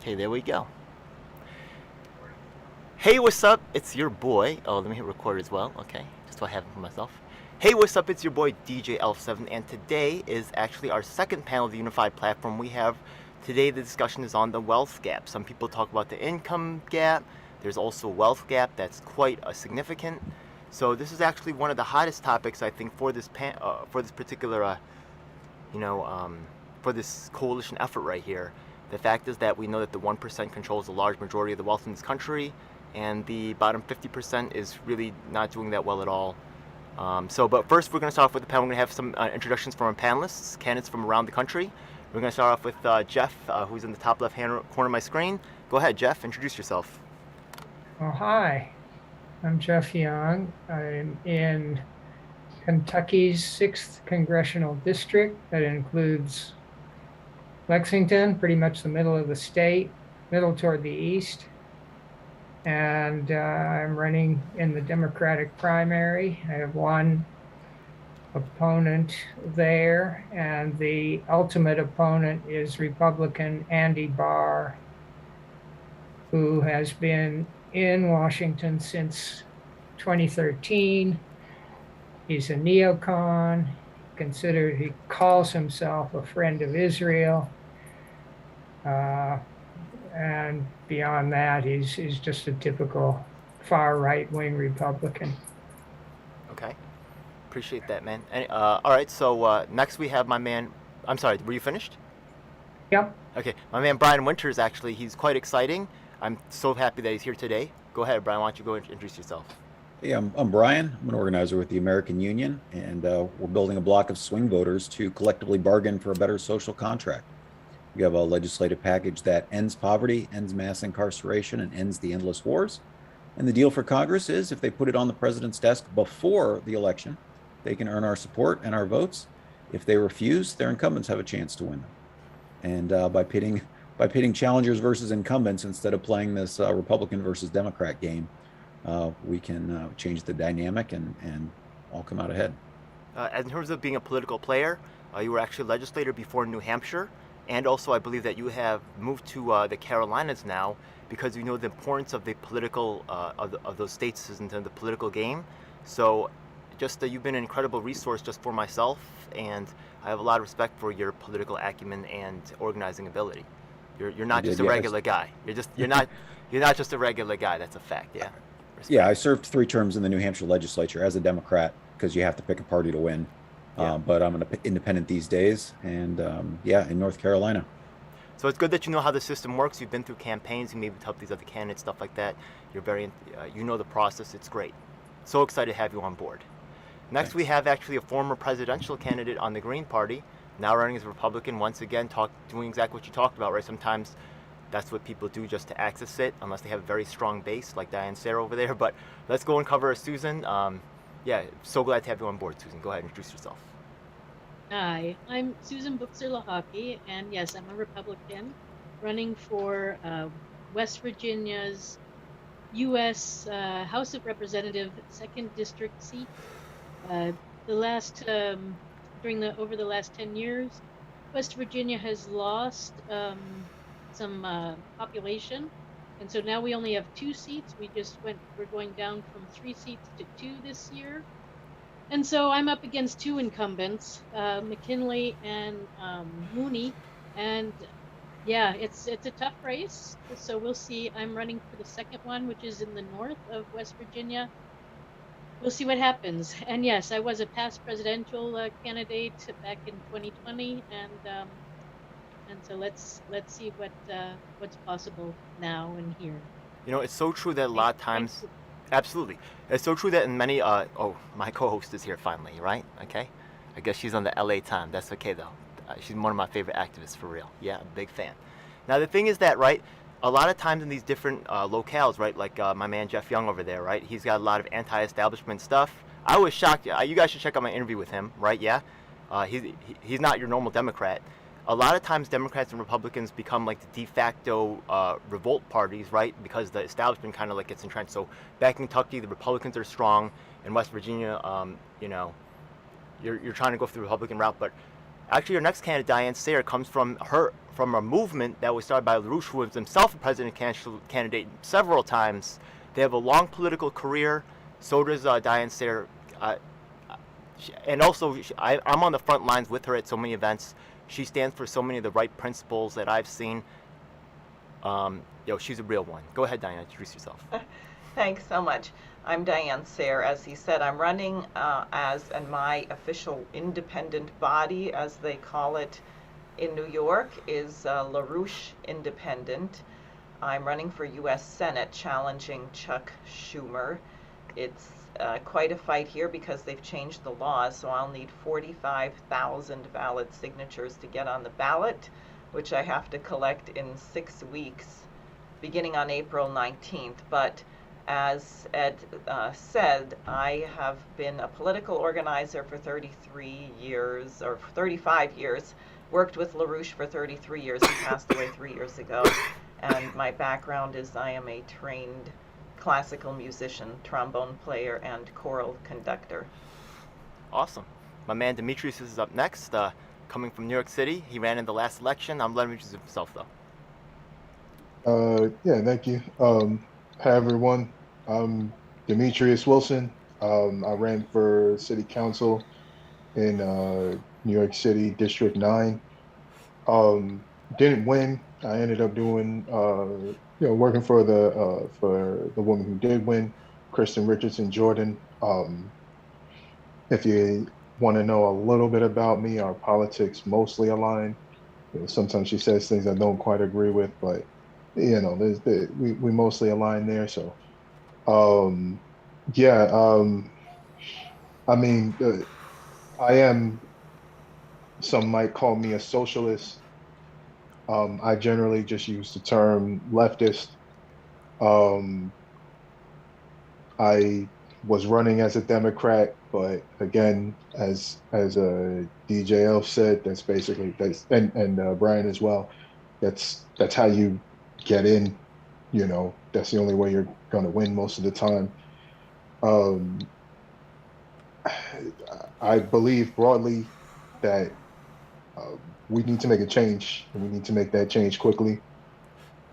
Okay, there we go. Hey, what's up? It's your boy. Oh, let me hit record as well. Okay, just so I have it for myself. Hey, what's up? It's your boy DJ Elf7, and today is actually our second panel of the Unified Platform. Today the discussion is on the wealth gap. Some people talk about the income gap. There's also a wealth gap that's quite significant. So this is actually one of the hottest topics, I think, for this particular, you know, um, for this coalition effort right here. The fact is that we know that the 1% controls a large majority of the wealth in this country, and the bottom 50% is really not doing that well at all. But first, we're going to start off with the panel. We're going to have some introductions from our panelists, candidates from around the country. We're going to start off with Jeff, who's in the top left-hand corner of my screen. Go ahead, Jeff. Introduce yourself. Oh, hi, I'm Jeff Young. I'm in Kentucky's 6th Congressional District. That includes Lexington, pretty much the middle of the state, middle toward the east. And I'm running in the Democratic primary. I have one opponent there, and the ultimate opponent is Republican Andy Barr, who has been in Washington since 2013. He's a neocon, he calls himself a friend of Israel. And beyond that, he's just a typical far right-wing Republican. Okay. Appreciate that, man. All right, so next we have my man. I'm sorry, were you finished? Yep. Okay, my man Brian Winters, actually, he's quite exciting. I'm so happy that he's here today. Go ahead, Brian, why don't you go introduce yourself? Hey, I'm Brian. I'm an organizer with the American Union, and we're building a block of swing voters to collectively bargain for a better social contract. We have a legislative package that ends poverty, ends mass incarceration, and ends the endless wars. And the deal for Congress is if they put it on the president's desk before the election, they can earn our support and our votes. If they refuse, their incumbents have a chance to win them. And by pitting challengers versus incumbents instead of playing this Republican versus Democrat game, we can change the dynamic and all come out ahead. In terms of being a political player, you were actually a legislator before in New Hampshire, and also I believe that you have moved to the Carolinas now because you know the importance of the political of those states into the political game. So just you've been an incredible resource just for myself, and I have a lot of respect for your political acumen and organizing ability. You're not just a regular guy. You're not just a regular guy. That's a fact. Yeah. Respect. Yeah, I served 3 terms in the New Hampshire legislature as a Democrat because you have to pick a party to win. Yeah. But I'm an independent these days, and in North Carolina. So it's good that you know how the system works. You've been through campaigns. You maybe help these other candidates, stuff like that. You're you know the process. It's great. So excited to have you on board. Next, Thanks. we have actually a former presidential candidate on the Green Party, now running as a Republican. Once again, doing exactly what you talked about, right? Sometimes that's what people do just to access it, unless they have a very strong base, like Diane Sarah over there. But let's go and cover Susan. So glad to have you on board, Susan. Go ahead and introduce yourself. Hi, I'm Susan Buchser-Lahake, and yes, I'm a Republican running for West Virginia's U.S. House of Representatives 2nd District seat. Over the last 10 years, West Virginia has lost some population, and so now we only have 2 seats. We're going down from 3 seats to 2 this year. And so I'm up against 2 incumbents, McKinley and Mooney, and yeah, it's a tough race. So we'll see. I'm running for the second one, which is in the north of West Virginia. We'll see what happens. And yes, I was a past presidential candidate back in 2020, and so let's see what's possible now and here. You know, it's so true that a lot of times. Absolutely. It's so true that in many, my co-host is here finally, right? Okay. I guess she's on the LA time. That's okay though. She's one of my favorite activists for real. Yeah, I'm a big fan. Now the thing is that, right, a lot of times in these different locales, right, like my man Jeff Young over there, right, he's got a lot of anti-establishment stuff. I was shocked. You guys should check out my interview with him, right? Yeah. He's not your normal Democrat. A lot of times Democrats and Republicans become like the de facto revolt parties, right? Because the establishment kind of like gets entrenched. So back in Kentucky, the Republicans are strong. In West Virginia, you're trying to go through the Republican route. But Actually, your next candidate, Diane Sayre, comes from a movement that was started by LaRouche, who was himself a president candidate several times. They have a long political career. So does Diane Sayre. And also, I'm on the front lines with her at so many events. She stands for so many of the right principles that I've seen. She's a real one. Go ahead, Diane, introduce yourself. Thanks so much. I'm Diane Sayre. As he said, I'm running and my official independent body, as they call it in New York, is LaRouche Independent. I'm running for U.S. Senate, challenging Chuck Schumer. It's quite a fight here because they've changed the law, so I'll need 45,000 valid signatures to get on the ballot, which I have to collect in 6 weeks, beginning on April 19th. But as Ed said, I have been a political organizer for 35 years, worked with LaRouche for 33 years. He passed away 3 years ago. And my background is I am a trained classical musician, trombone player, and choral conductor. Awesome. My man Demetrius is up next, coming from New York City. He ran in the last election. I'm letting him introduce himself, though. Yeah, thank you. Hi, everyone. I'm Demetrius Wilson. I ran for city council in New York City, District 9. Didn't win. I ended up doing, working for the woman who did win, Kristen Richardson Jordan. If you want to know a little bit about me, our politics mostly align. Sometimes she says things I don't quite agree with, but we mostly align there. So, I am, some might call me a socialist. I generally just use the term leftist. I was running as a Democrat, but again, as DJ Elf said, and Brian as well, that's how you get in. That's the only way you're going to win most of the time. I believe broadly that we need to make a change, and we need to make that change quickly.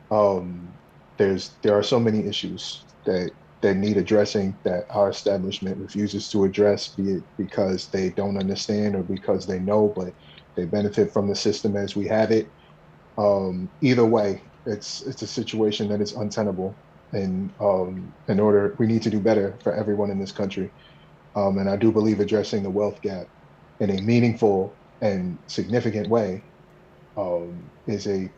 There are so many issues that need addressing that our establishment refuses to address, be it because they don't understand or because they know, but they benefit from the system as we have it. Either way, it's a situation that is untenable, and we need to do better for everyone in this country. And I do believe addressing the wealth gap in a meaningful and significant way is an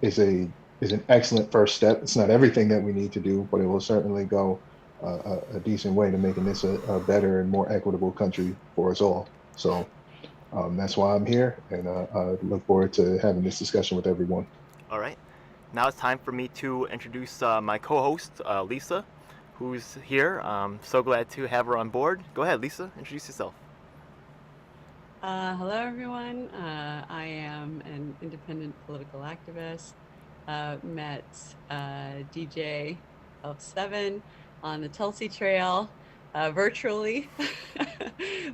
excellent first step. It's not everything that we need to do, but it will certainly go a decent way to making this a better and more equitable country for us all. So that's why I'm here, and I look forward to having this discussion with everyone. All right. Now it's time for me to introduce my co-host, Lisa, who's here. So glad to have her on board. Go ahead, Lisa, introduce yourself. Hello, everyone. I am an independent political activist. Met DJ Elf7 on the Tulsi Trail virtually.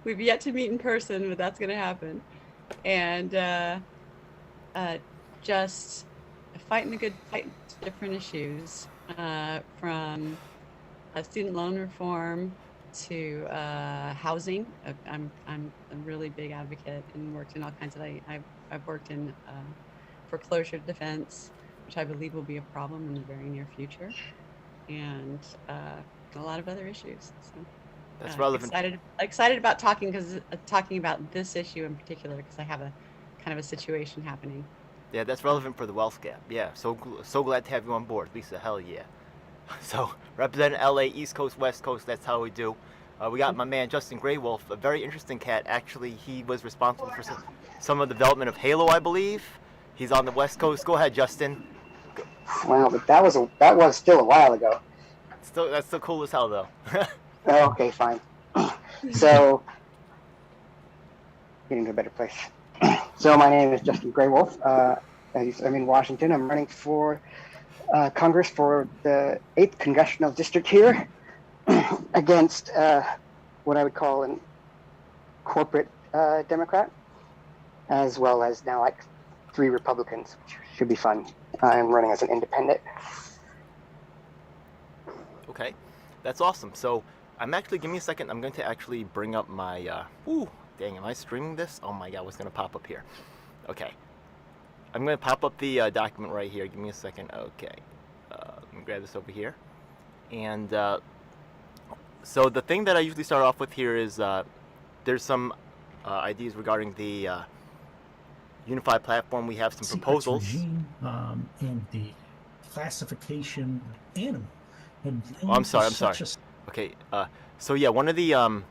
We've yet to meet in person, but that's going to happen. And just fighting a good fight, different issues, from student loan reform to housing. I'm a really big advocate and worked in all kinds of. I've worked in foreclosure defense, which I believe will be a problem in the very near future, and a lot of other issues. So that's relevant. Excited about talking about this issue in particular, because I have a kind of a situation happening. Yeah, that's relevant for the wealth gap. Yeah, so glad to have you on board, Lisa. Hell yeah. So representing LA, East Coast, West Coast. That's how we do. We got my man Justin Graywolf, a very interesting cat. Actually, he was responsible for some of the development of Halo, I believe. He's on the West Coast. Go ahead, Justin. Wow, but that was still a while ago. That's still cool as hell, though. Oh, okay, fine. So, getting to a better place. So my name is Justin Graywolf. I'm in Washington. I'm running for Congress for the 8th Congressional District here against what I would call a corporate Democrat. as well as now like 3 Republicans, which should be fun. I'm running as an independent. Okay, that's awesome. So I'm actually, give me a second. I'm going to actually bring up my, ooh, dang, am I streaming this? Oh my God, what's going to pop up here? Okay. I'm going to pop up the document right here. Give me a second. Okay. Let me grab this over here. And so the thing that I usually start off with here is there's some ideas regarding the unified platform. We have some Secrets proposals. regime, and the classification of animal. And Oh, I'm sorry. such a Okay. So yeah, one of the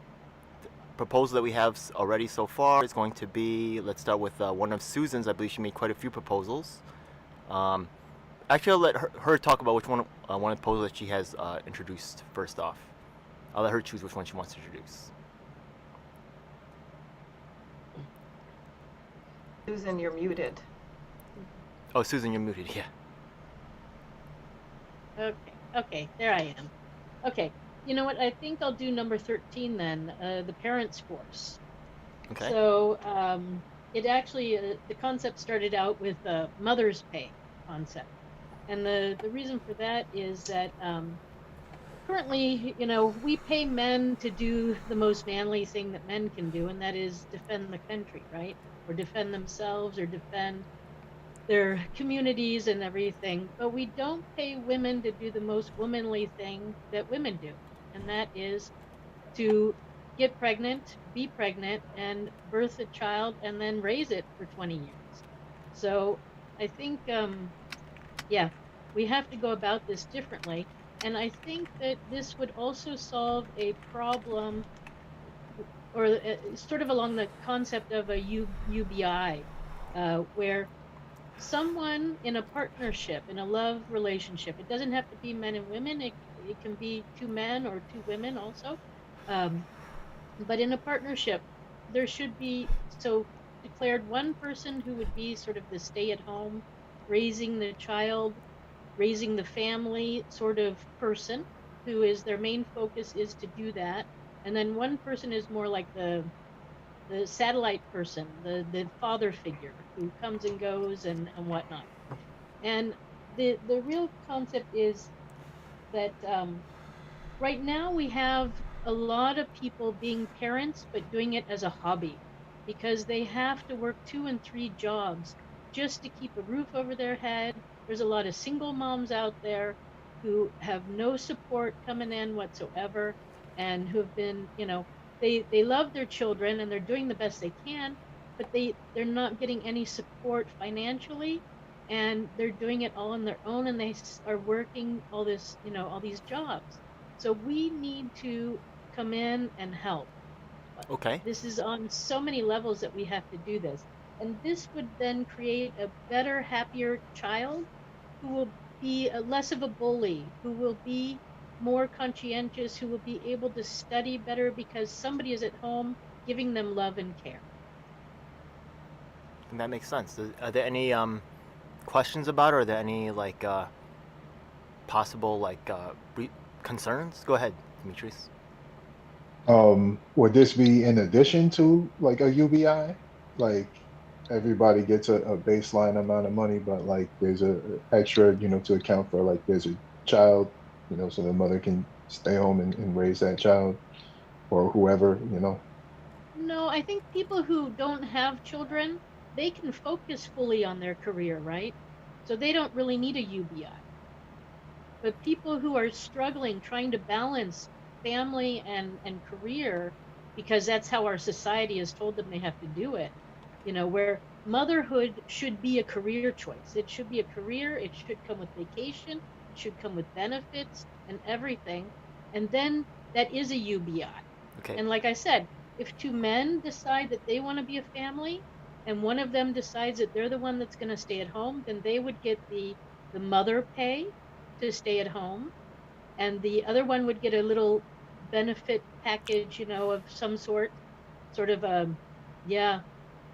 proposals that we have already so far is going to be, let's start with one of Susan's. I believe she made quite a few proposals. Actually, I'll let her talk about which one of the proposals that she has introduced first off. I'll let her choose which one she wants to introduce. Susan, you're muted. Oh, Susan, you're muted. Yeah. Okay, there I am. Okay, you know what? I think I'll do number 13 then, the parents' force. Okay. So it actually, the concept started out with the mother's pay concept. And the reason for that is that currently, we pay men to do the most manly thing that men can do, and that is defend the country, right? Or defend themselves, or defend their communities and everything. But we don't pay women to do the most womanly thing that women do, and that is to get pregnant, be pregnant, and birth a child, and then raise it for 20 years. So I think, yeah, we have to go about this differently. And I think that this would also solve a problem, or sort of along the concept of a UBI, where someone in a partnership, in a love relationship, it doesn't have to be men and women, it can be 2 men or 2 women also. But in a partnership, there should be declared one person who would be sort of the stay-at-home, raising the child, raising the family sort of person, who is their main focus is to do that. And then one person is more like the satellite person, the father figure who comes and goes and whatnot. And the real concept is that right now we have a lot of people being parents, but doing it as a hobby, because they have to work 2 and 3 jobs just to keep a roof over their head. There's a lot of single moms out there who have no support coming in whatsoever, and who have been, they love their children and they're doing the best they can, but they're not getting any support financially, and they're doing it all on their own, and they are working all this, all these jobs. So we need to come in and help. Okay. This is on so many levels that we have to do this. And this would then create a better, happier child who will be less of a bully, who will be more conscientious, who will be able to study better because somebody is at home giving them love and care. And that makes sense. Are there any questions about it? Or are there any possible concerns? Go ahead, Demetrius. Would this be in addition to like a UBI? Like everybody gets a baseline amount of money, but like there's a extra, to account for like there's a child, so the mother can stay home and raise that child, or whoever, No, I think people who don't have children, they can focus fully on their career, right? So they don't really need a UBI. But people who are struggling, trying to balance family and career, because that's how our society has told them they have to do it, where motherhood should be a career choice. It should be a career, it should come with vacation, it should come with benefits and everything. And then that is a UBI. Okay. And like I said, if 2 men decide that they want to be a family, and one of them decides that they're the one that's going to stay at home, then they would get the mother pay to stay at home, and the other one would get a little benefit package, of some sort of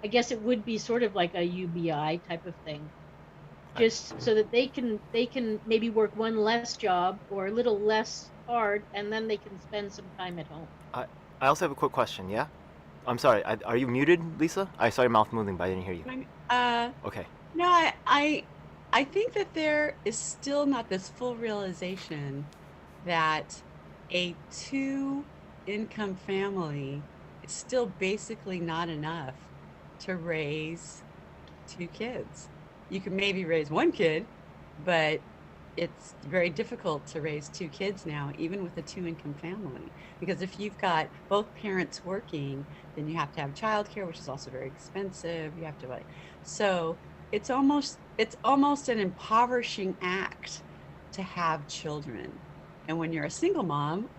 I guess it would be sort of like a UBI type of thing, just so that they can maybe work one less job or a little less hard, and then they can spend some time at home. I also have a quick question. Yeah. I'm sorry. Are you muted, Lisa? I saw your mouth moving, but I didn't hear you. Okay. No, I think that there is still not this full realization that a two-income family is still basically not enough to raise two kids. You can maybe raise one kid, but it's very difficult to raise two kids now, even with a two-income family. Because if you've got both parents working, then you have to have childcare, which is also very expensive. You have to so it's almost an impoverishing act to have children. And when you're a single mom,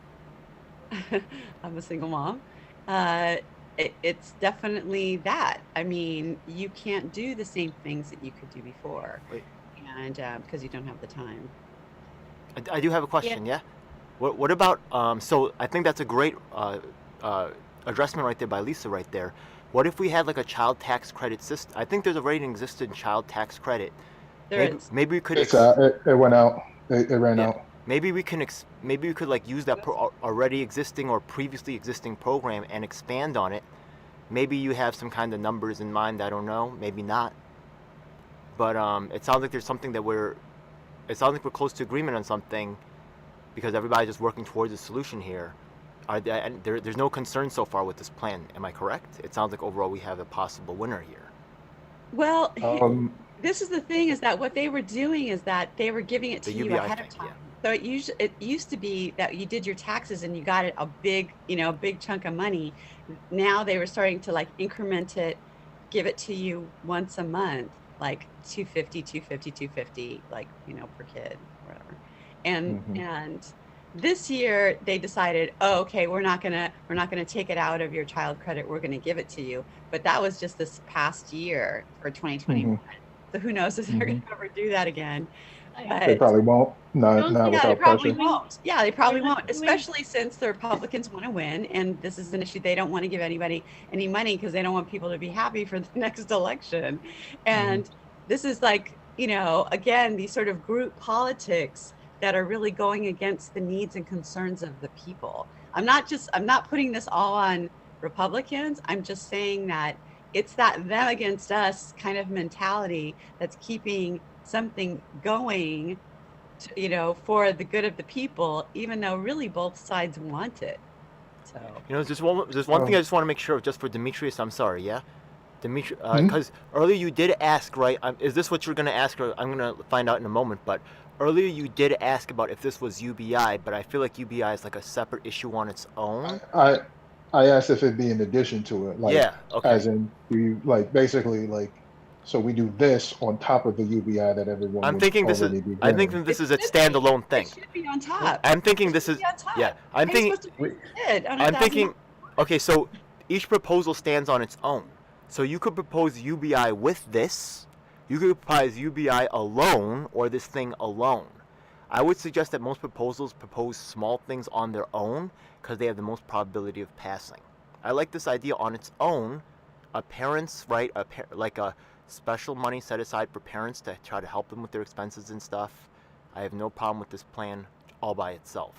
I'm a single mom, it's definitely that. I mean, you can't do the same things that you could do before. Wait. And because you don't have the time. I do have a question. Yeah. What about so I think that's a great addressment right there by Lisa right there. What if we had like a child tax credit system? I think there's already an existing child tax credit. Maybe we could. It went out. It ran out. Maybe we can. Maybe we could like use that already existing or previously existing program and expand on it. Maybe you have some kind of numbers in mind. I don't know. Maybe not. But it sounds like there's something that it sounds like we're close to agreement on something, because everybody's just working towards a solution here. There's no concern so far with this plan. Am I correct? It sounds like overall we have a possible winner here. Well, this is the thing: is that what they were doing is that they were giving it to you ahead of time. So it used to be that you did your taxes and you got a big chunk of money. Now they were starting to like increment it, give it to you once a month, like $250, like, per kid, whatever. And this year they decided, okay, we're not gonna take it out of your child credit. We're gonna give it to you. But that was just this past year for 2021. So who knows if they're gonna ever do that again. But they probably won't. Not without they probably pressure. won't. Yeah, they probably won't, especially since the Republicans want to win, and this is an issue. They don't want to give anybody any money because they don't want people to be happy for the next election. And this is like, again, these sort of group politics that are really going against the needs and concerns of the people. I'm not putting this all on Republicans. I'm just saying that it's that them against us kind of mentality that's keeping something going, for the good of the people, even though really both sides want it. So there's one thing I just want to make sure of, just for Demetrius. I'm sorry, yeah, Demetrius, because earlier you did ask, right? Is this what you're going to ask? Or I'm going to find out in a moment. But earlier you did ask about if this was UBI, but I feel like UBI is like a separate issue on its own. I asked if it'd be in addition to it, like, as in, you basically so we do this on top of the UBI that everyone. I'm thinking this is. I think that this is a standalone thing. It should be on top. I'm thinking this is. Yeah, I'm thinking. I'm thinking. Okay, so each proposal stands on its own. So you could propose UBI with this. You could propose UBI alone, or this thing alone. I would suggest that most proposals propose small things on their own because they have the most probability of passing. I like this idea on its own. A parent's right, like a special money set aside for parents to try to help them with their expenses and stuff. I have no problem with this plan all by itself.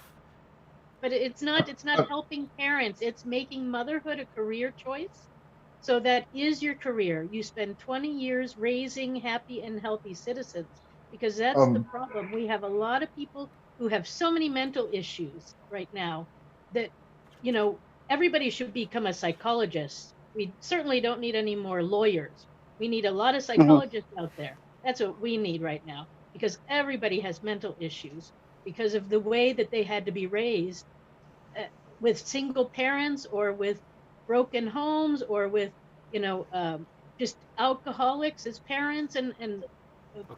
But it's not helping parents. It's making motherhood a career choice. So that is your career. You spend 20 years raising happy and healthy citizens, because that's the problem. We have a lot of people who have so many mental issues right now that, everybody should become a psychologist. We certainly don't need any more lawyers. We need a lot of psychologists out there. That's what we need right now, because everybody has mental issues because of the way that they had to be raised with single parents, or with broken homes, or with, just alcoholics as parents, and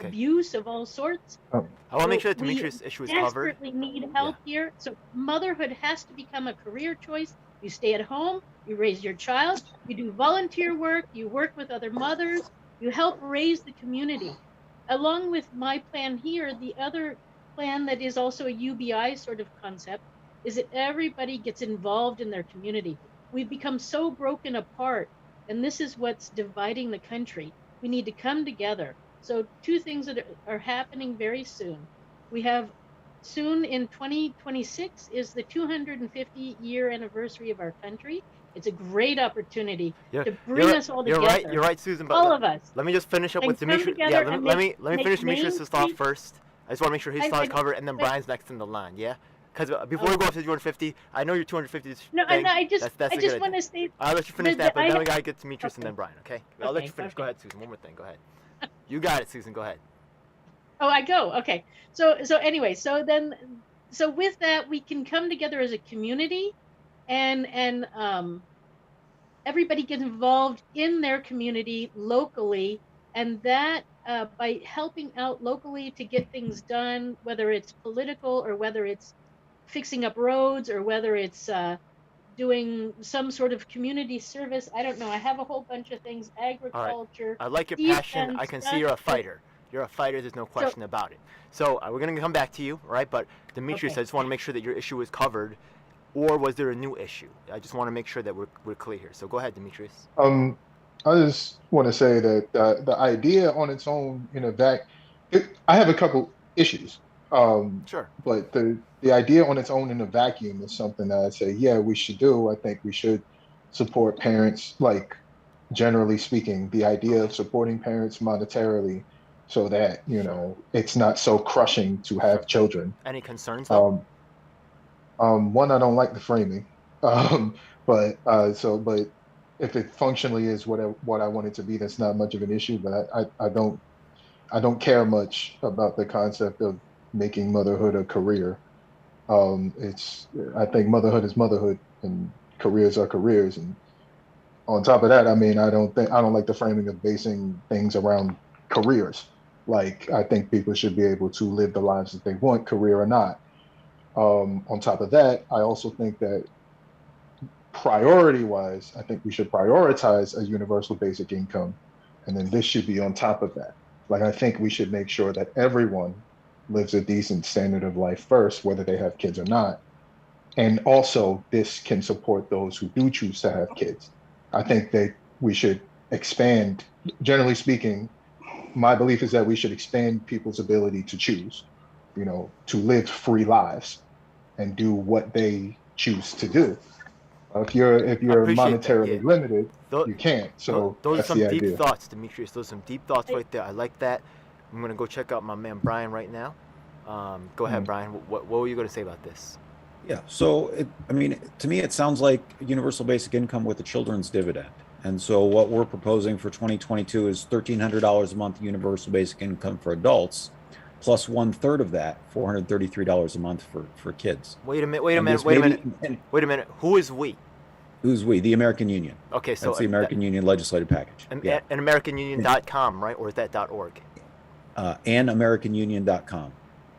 abuse of all sorts. I want to make sure that Demetrius' issue is covered. We desperately need help here. So motherhood has to become a career choice. You stay at home, you raise your child, you do volunteer work, you work with other mothers, you help raise the community. Along with my plan here, the other plan that is also a UBI sort of concept is that everybody gets involved in their community. We've become so broken apart, and this is what's dividing the country. We need to come together. So two things that are happening very soon. We have soon in 2026 is the 250-year anniversary of our country. It's a great opportunity You're, to bring you're, us all you're together. right. You're right, Susan. But all of us. let me just finish up And with come Demetrius. together Yeah, and let make me finish Main Demetrius' thought Street. first. I just want to make sure his thought is covered, and then but- Brian's next in the line. Yeah. Because before we go up to 250, I know you're 250. No, thing. I just that's I a just good want idea. to say. I'll let you finish the- that, but I- then we gotta get Demetrius and Okay. then Brian. Okay. I'll let you finish. Go Okay. ahead, Susan. One more thing. Go ahead. You got it, Susan. Go ahead. Oh, I go. Okay. So anyway, so with that, we can come together as a community, and everybody gets involved in their community locally, and that by helping out locally to get things done, whether it's political or whether it's fixing up roads or whether it's doing some sort of community service. I don't know. I have a whole bunch of things: agriculture. I like your defense, passion. I can see you're a fighter. You're a fighter. There's no question about it. So we're gonna come back to you, right? But Demetrius, Okay. I just want to make sure that your issue is covered, or was there a new issue? I just want to make sure that we're clear here. So go ahead, Demetrius. I just want to say that the idea on its own in a I have a couple issues. Sure. But the idea on its own in a vacuum is something that I say, yeah, we should do. I think we should support parents, like generally speaking, the idea of supporting parents monetarily so that, it's not so crushing to have children. Any concerns though? One, I don't like the framing. But if it functionally is what I want it to be, that's not much of an issue. But I don't care much about the concept of making motherhood a career. I think motherhood is motherhood and careers are careers. And on top of that, I mean, I don't like the framing of basing things around careers. Like, I think people should be able to live the lives that they want, career or not. On top of that, I also think that priority-wise, I think we should prioritize a universal basic income, and then this should be on top of that. Like, I think we should make sure that everyone lives a decent standard of life first, whether they have kids or not. And also, this can support those who do choose to have kids. I think that we should expand, generally speaking, my belief is that we should expand people's ability to choose, to live free lives and do what they choose to do. If you're monetarily limited, you can't. So those are that's some the deep idea. thoughts, Demetrius. Those are some deep thoughts right there. I like that. I'm gonna go check out my man Brian right now. Go ahead, Brian. What were you gonna say about this? Yeah. So, to me, it sounds like universal basic income with a children's dividend. And so what we're proposing for 2022 is $1,300 a month universal basic income for adults, plus 1/3 of that, $433 a month for kids. Wait a minute. Who is we? Who's we? The American Union. Okay, so that's the American Union legislative package. And AmericanUnion.com, right? Or is that .org? AndAmericanUnion.com.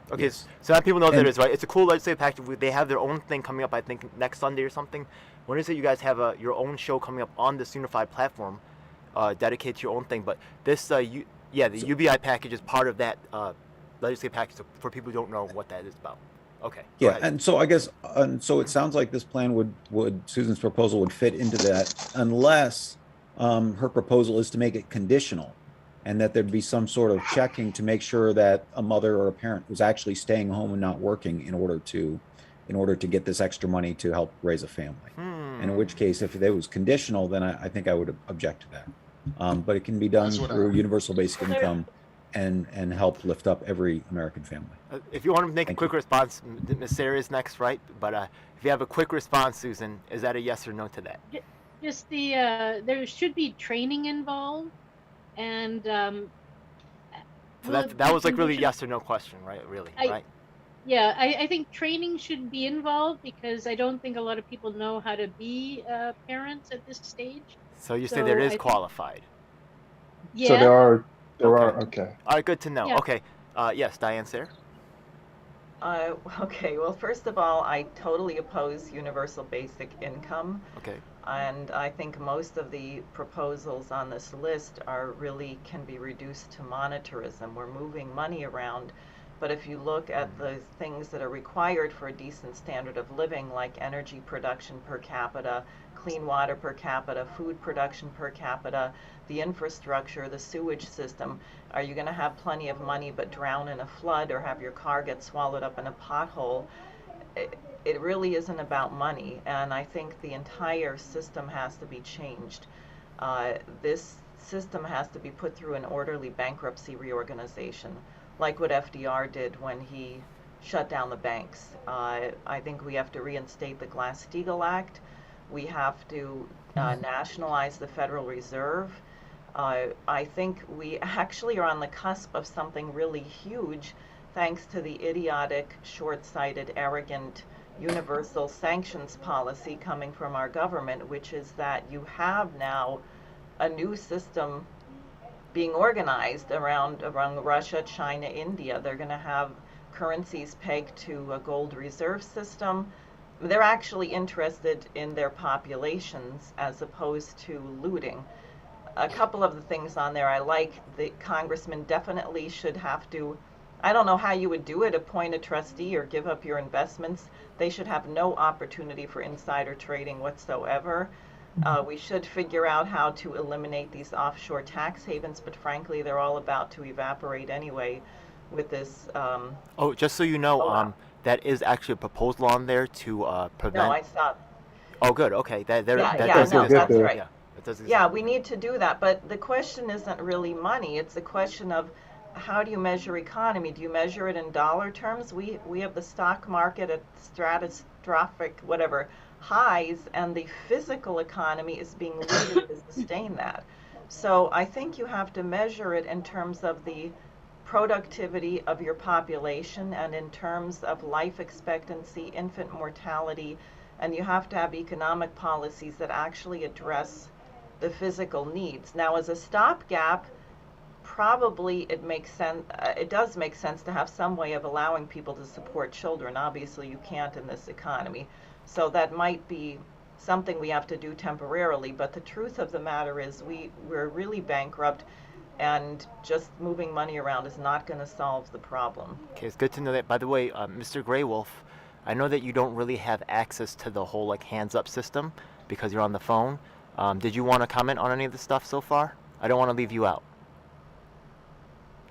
Okay, yes. So that people know that is right. It's a cool legislative package. They have their own thing coming up, I think, next Sunday or something. When is it you guys have your own show coming up on this unified platform, dedicated to your own thing? But this, UBI package is part of that legislative package. So for people who don't know what that is about. Okay. Yeah, and so I guess, so it sounds like this plan would Susan's proposal would fit into that, unless her proposal is to make it conditional, and that there'd be some sort of checking to make sure that a mother or a parent was actually staying home and not working in order to get this extra money to help raise a family. And in which case, if it was conditional, then I think I would object to that. But it can be done through universal basic income and help lift up every American family. If you want to make a quick response, Ms. Sarah is next, right? But if you have a quick response, Susan, is that a yes or no to that? Just there should be training involved, and so that was like really yes or no question, right? Really, right? Yeah, I think training should be involved because I don't think a lot of people know how to be parents at this stage. So you say there is qualified? Yeah. So there are, okay. All right, good to know. Yeah. Okay, yes, Diane, sir? Okay, well, first of all, I totally oppose universal basic income. Okay. And I think most of the proposals on this list can be reduced to monetarism. We're moving money around. But if you look at the things that are required for a decent standard of living, like energy production per capita, clean water per capita, food production per capita, the infrastructure, the sewage system, are you going to have plenty of money but drown in a flood or have your car get swallowed up in a pothole? it really isn't about money, and I think the entire system has to be changed. This system has to be put through an orderly bankruptcy reorganization, like what FDR did when he shut down the banks. I think we have to reinstate the Glass-Steagall Act. We have to nationalize the Federal Reserve. I think we actually are on the cusp of something really huge, thanks to the idiotic, short-sighted, arrogant, universal sanctions policy coming from our government, which is that you have now a new system being organized around Russia, China, India. They're going to have currencies pegged to a gold reserve system. They're actually interested in their populations as opposed to looting. A couple of the things on there I like. The congressman definitely should have to, I don't know how you would do it, appoint a trustee or give up your investments. They should have no opportunity for insider trading whatsoever. We should figure out how to eliminate these offshore tax havens, but frankly, they're all about to evaporate anyway with this. Oh, just so you know, that is actually a proposal on there to prevent. No, I saw. Oh, good. Okay, that Yeah, does no, exist. that's right. Yeah, that does exist. Yeah, we need to do that, but the question isn't really money. It's a question of how do you measure economy? Do you measure it in dollar terms? We have the stock market at stratospheric highs, and the physical economy is being looted to sustain that. So I think you have to measure it in terms of the productivity of your population and in terms of life expectancy, infant mortality, and you have to have economic policies that actually address the physical needs. Now, as a stopgap, probably it makes sense. It does make sense to have some way of allowing people to support children. Obviously, you can't in this economy, so that might be something we have to do temporarily. But the truth of the matter is, we're really bankrupt, and just moving money around is not going to solve the problem. Okay, it's good to know that. By the way, Mr. Grey Wolf, I know that you don't really have access to the whole hands-up system because you're on the phone. Did you want to comment on any of the stuff so far? I don't want to leave you out.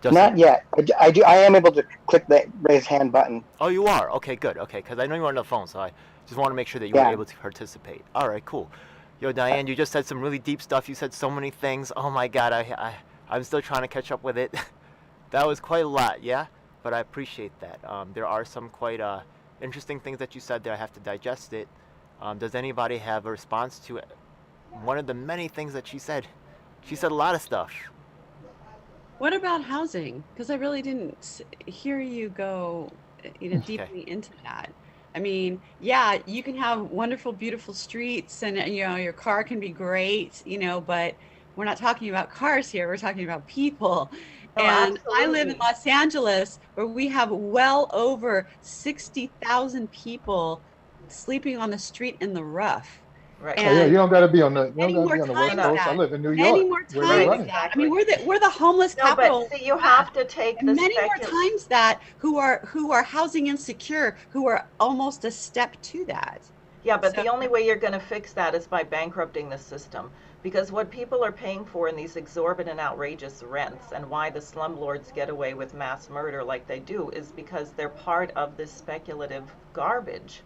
Not yet. I do. I am able to click the raise hand button. Oh, you are? Okay, good. Okay, because I know you're on the phone, so I just want to make sure that you were able to participate. All right, cool. Yo, Diane, you just said some really deep stuff. You said so many things. Oh my God, I'm still trying to catch up with it. That was quite a lot, yeah? But I appreciate that. There are some quite interesting things that you said there. I have to digest it. Does anybody have a response to one of the many things that she said? She said a lot of stuff. What about housing? Because I really didn't hear you go, deeply into that. I mean, yeah, you can have wonderful, beautiful streets, and your car can be great, but we're not talking about cars here. We're talking about people. Oh, and absolutely. I live in Los Angeles, where we have well over 60,000 people sleeping on the street in the rough. Right. Oh, yeah, you don't got to be on the Many more West times Coast. that. I live in New Many York. more where they're times running. that. I mean, we're the homeless No, capital. but see, you have to take And the many more times that who are housing insecure, who are almost a step to that. Yeah, but So- the only way you're going to fix that is by bankrupting the system. Because what people are paying for in these exorbitant, outrageous rents, and why the slumlords get away with mass murder like they do, is because they're part of this speculative garbage.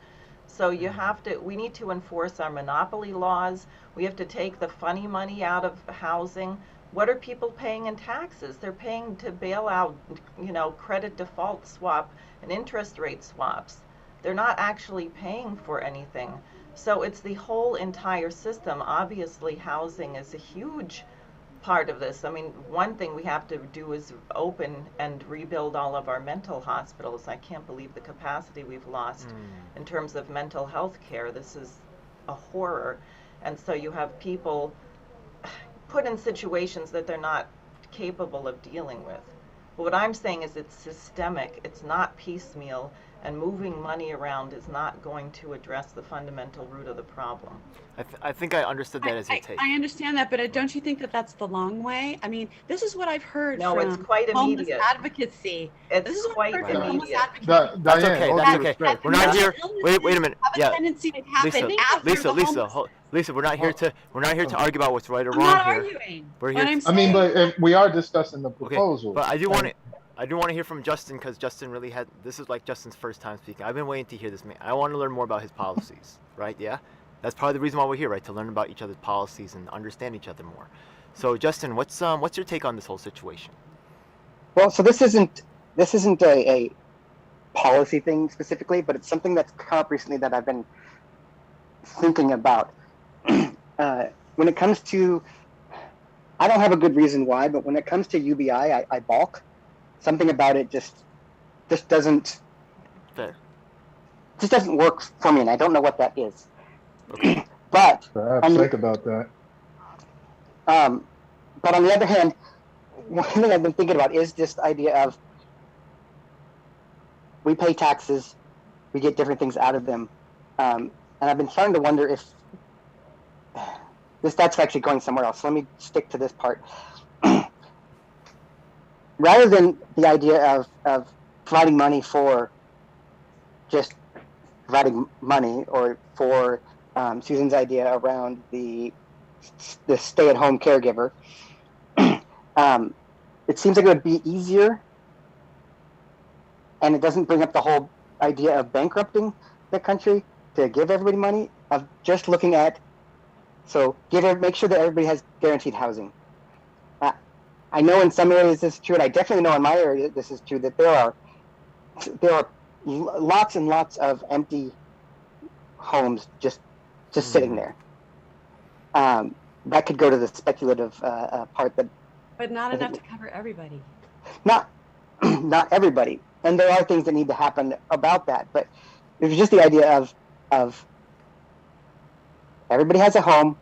So we need to enforce our monopoly laws. We have to take the funny money out of housing. What are people paying in taxes? They're paying to bail out, credit default swap and interest rate swaps. They're not actually paying for anything. So it's the whole entire system. Obviously, housing is a huge part of this. I mean, one thing we have to do is open and rebuild all of our mental hospitals. I can't believe the capacity we've lost in terms of mental health care. This is a horror. And so you have people put in situations that they're not capable of dealing with. But what I'm saying is it's systemic. It's not piecemeal. And moving money around is not going to address the fundamental root of the problem. I think I understood that as your take. I understand that, but don't you think that that's the long way? I mean, this is what I've heard No, from it's quite homeless immediate. advocacy. It's This is what quite I've heard from homeless immediate. advocacy. That's Diane, okay. all That's due okay. respect. We're not here. Wait a minute. Have a Yeah, tendency to happen Lisa, after the homeless. Lisa, we're not here to argue about what's right or I'm wrong not here. arguing. We're What here I'm to- I mean, saying- but we are discussing the Okay, proposal. but I do want to. I do want to hear from Justin because Justin really had. This is like Justin's first time speaking. I've been waiting to hear this man. I want to learn more about his policies, right? Yeah, that's probably the reason why we're here, right? To learn about each other's policies and understand each other more. So, Justin, what's your take on this whole situation? Well, so this isn't a policy thing specifically, but it's something that's come up recently that I've been thinking about. When it comes to, I don't have a good reason why, but when it comes to UBI, I balk. Something about it just doesn't Fair. just doesn't work for me, and I don't know what that is. Okay. But Perhaps think about that. but on the other hand, one thing I've been thinking about is this idea of we pay taxes, we get different things out of them, and I've been starting to wonder if that's actually going somewhere else. So let me stick to this part. Rather than the idea of providing money for just providing money, or for Susan's idea around the stay-at-home caregiver, it seems like it would be easier, and it doesn't bring up the whole idea of bankrupting the country to give everybody money, of just looking at, so make sure that everybody has guaranteed housing. I know in some areas this is true, and I definitely know in my area this is true, that there are lots and lots of empty homes just sitting there. That could go to the speculative part, But not enough to cover everybody. Not everybody, and there are things that need to happen about that. But it was just the idea of everybody has a home,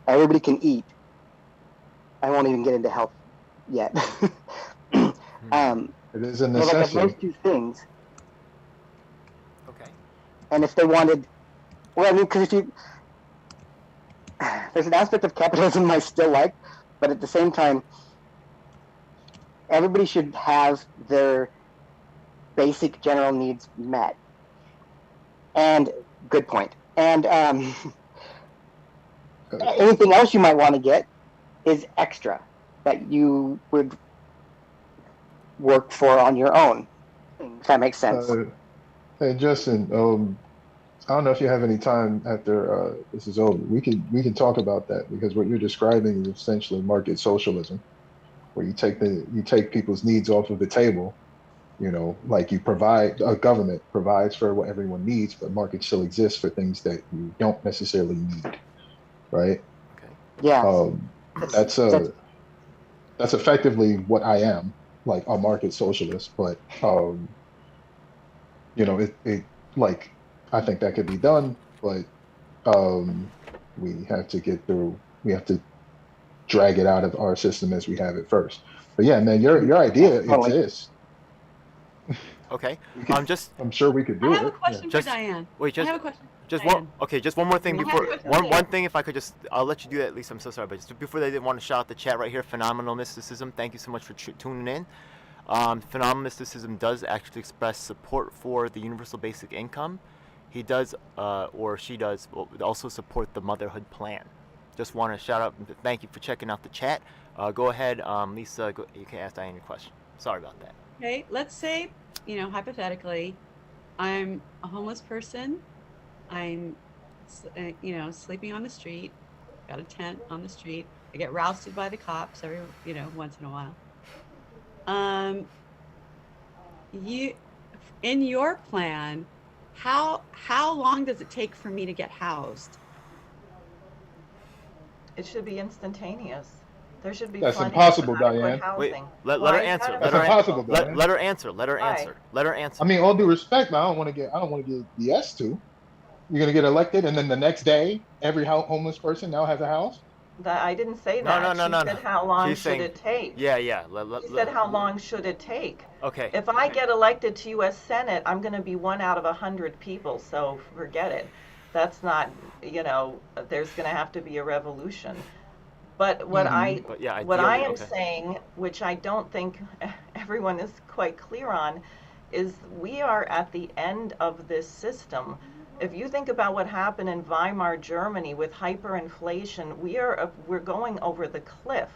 everybody can eat. I won't even get into health yet. It is a Like necessity. those two things. Okay. And if they wanted, well, I mean, because there's an aspect of capitalism I still like, but at the same time, everybody should have their basic general needs met. And good point. And anything else you might want to get is extra that you would work for on your own. If that makes sense. Hey Justin, I don't know if you have any time after this is over. We can talk about that, because what you're describing is essentially market socialism, where you take people's needs off of the table. You know, like a government provides for what everyone needs, but market still exists for things that you don't necessarily need, right? Okay. Yeah. That's effectively what I am, like a market socialist. But you know, it like, I think that could be done, but we have to drag it out of our system as we have it first. But yeah, man, your idea exists. Okay. I'm sure we could do I have it. a question for Diane. Wait, I have a question. Just Diane. one. Okay, just one more thing I have before. a question. One thing, if I could just, I'll let you do that. At least I'm so sorry, but just before they did want to shout out the chat right here. Phenomenal Mysticism. Thank you so much for tuning in. Phenomenal Mysticism does actually express support for the universal basic income. He does, or she does, also support the motherhood plan. Just want to shout out and thank you for checking out the chat. Go ahead, Lisa. You can ask Diane your question. Sorry about that. Okay, let's say, hypothetically, I'm a homeless person. I'm, sleeping on the street. Got a tent on the street. I get rousted by the cops every, once in a while. In your plan, how long does it take for me to get housed? It should be instantaneous. There should be That's plenty impossible, of adequate Diane. housing. Wait, let Why her is answer. that Let That's her impossible, let, Diane. let her answer. Let her Why? answer. Let her answer. I mean, all due respect, but I don't want to get BS to. You're gonna get elected, and then the next day, every homeless person now has a house. I didn't say No, that. no, She said how long She's should saying- it take? Yeah. She said how long should it take? Okay. If I get elected to U.S. Senate, I'm going to be 1 out of 100 people, so forget it. That's not, there's going to have to be a revolution. But what But yeah, what ideally, I am okay. saying, which I don't think everyone is quite clear on, is we are at the end of this system. If you think about what happened in Weimar Germany with hyperinflation, we're going over the cliff.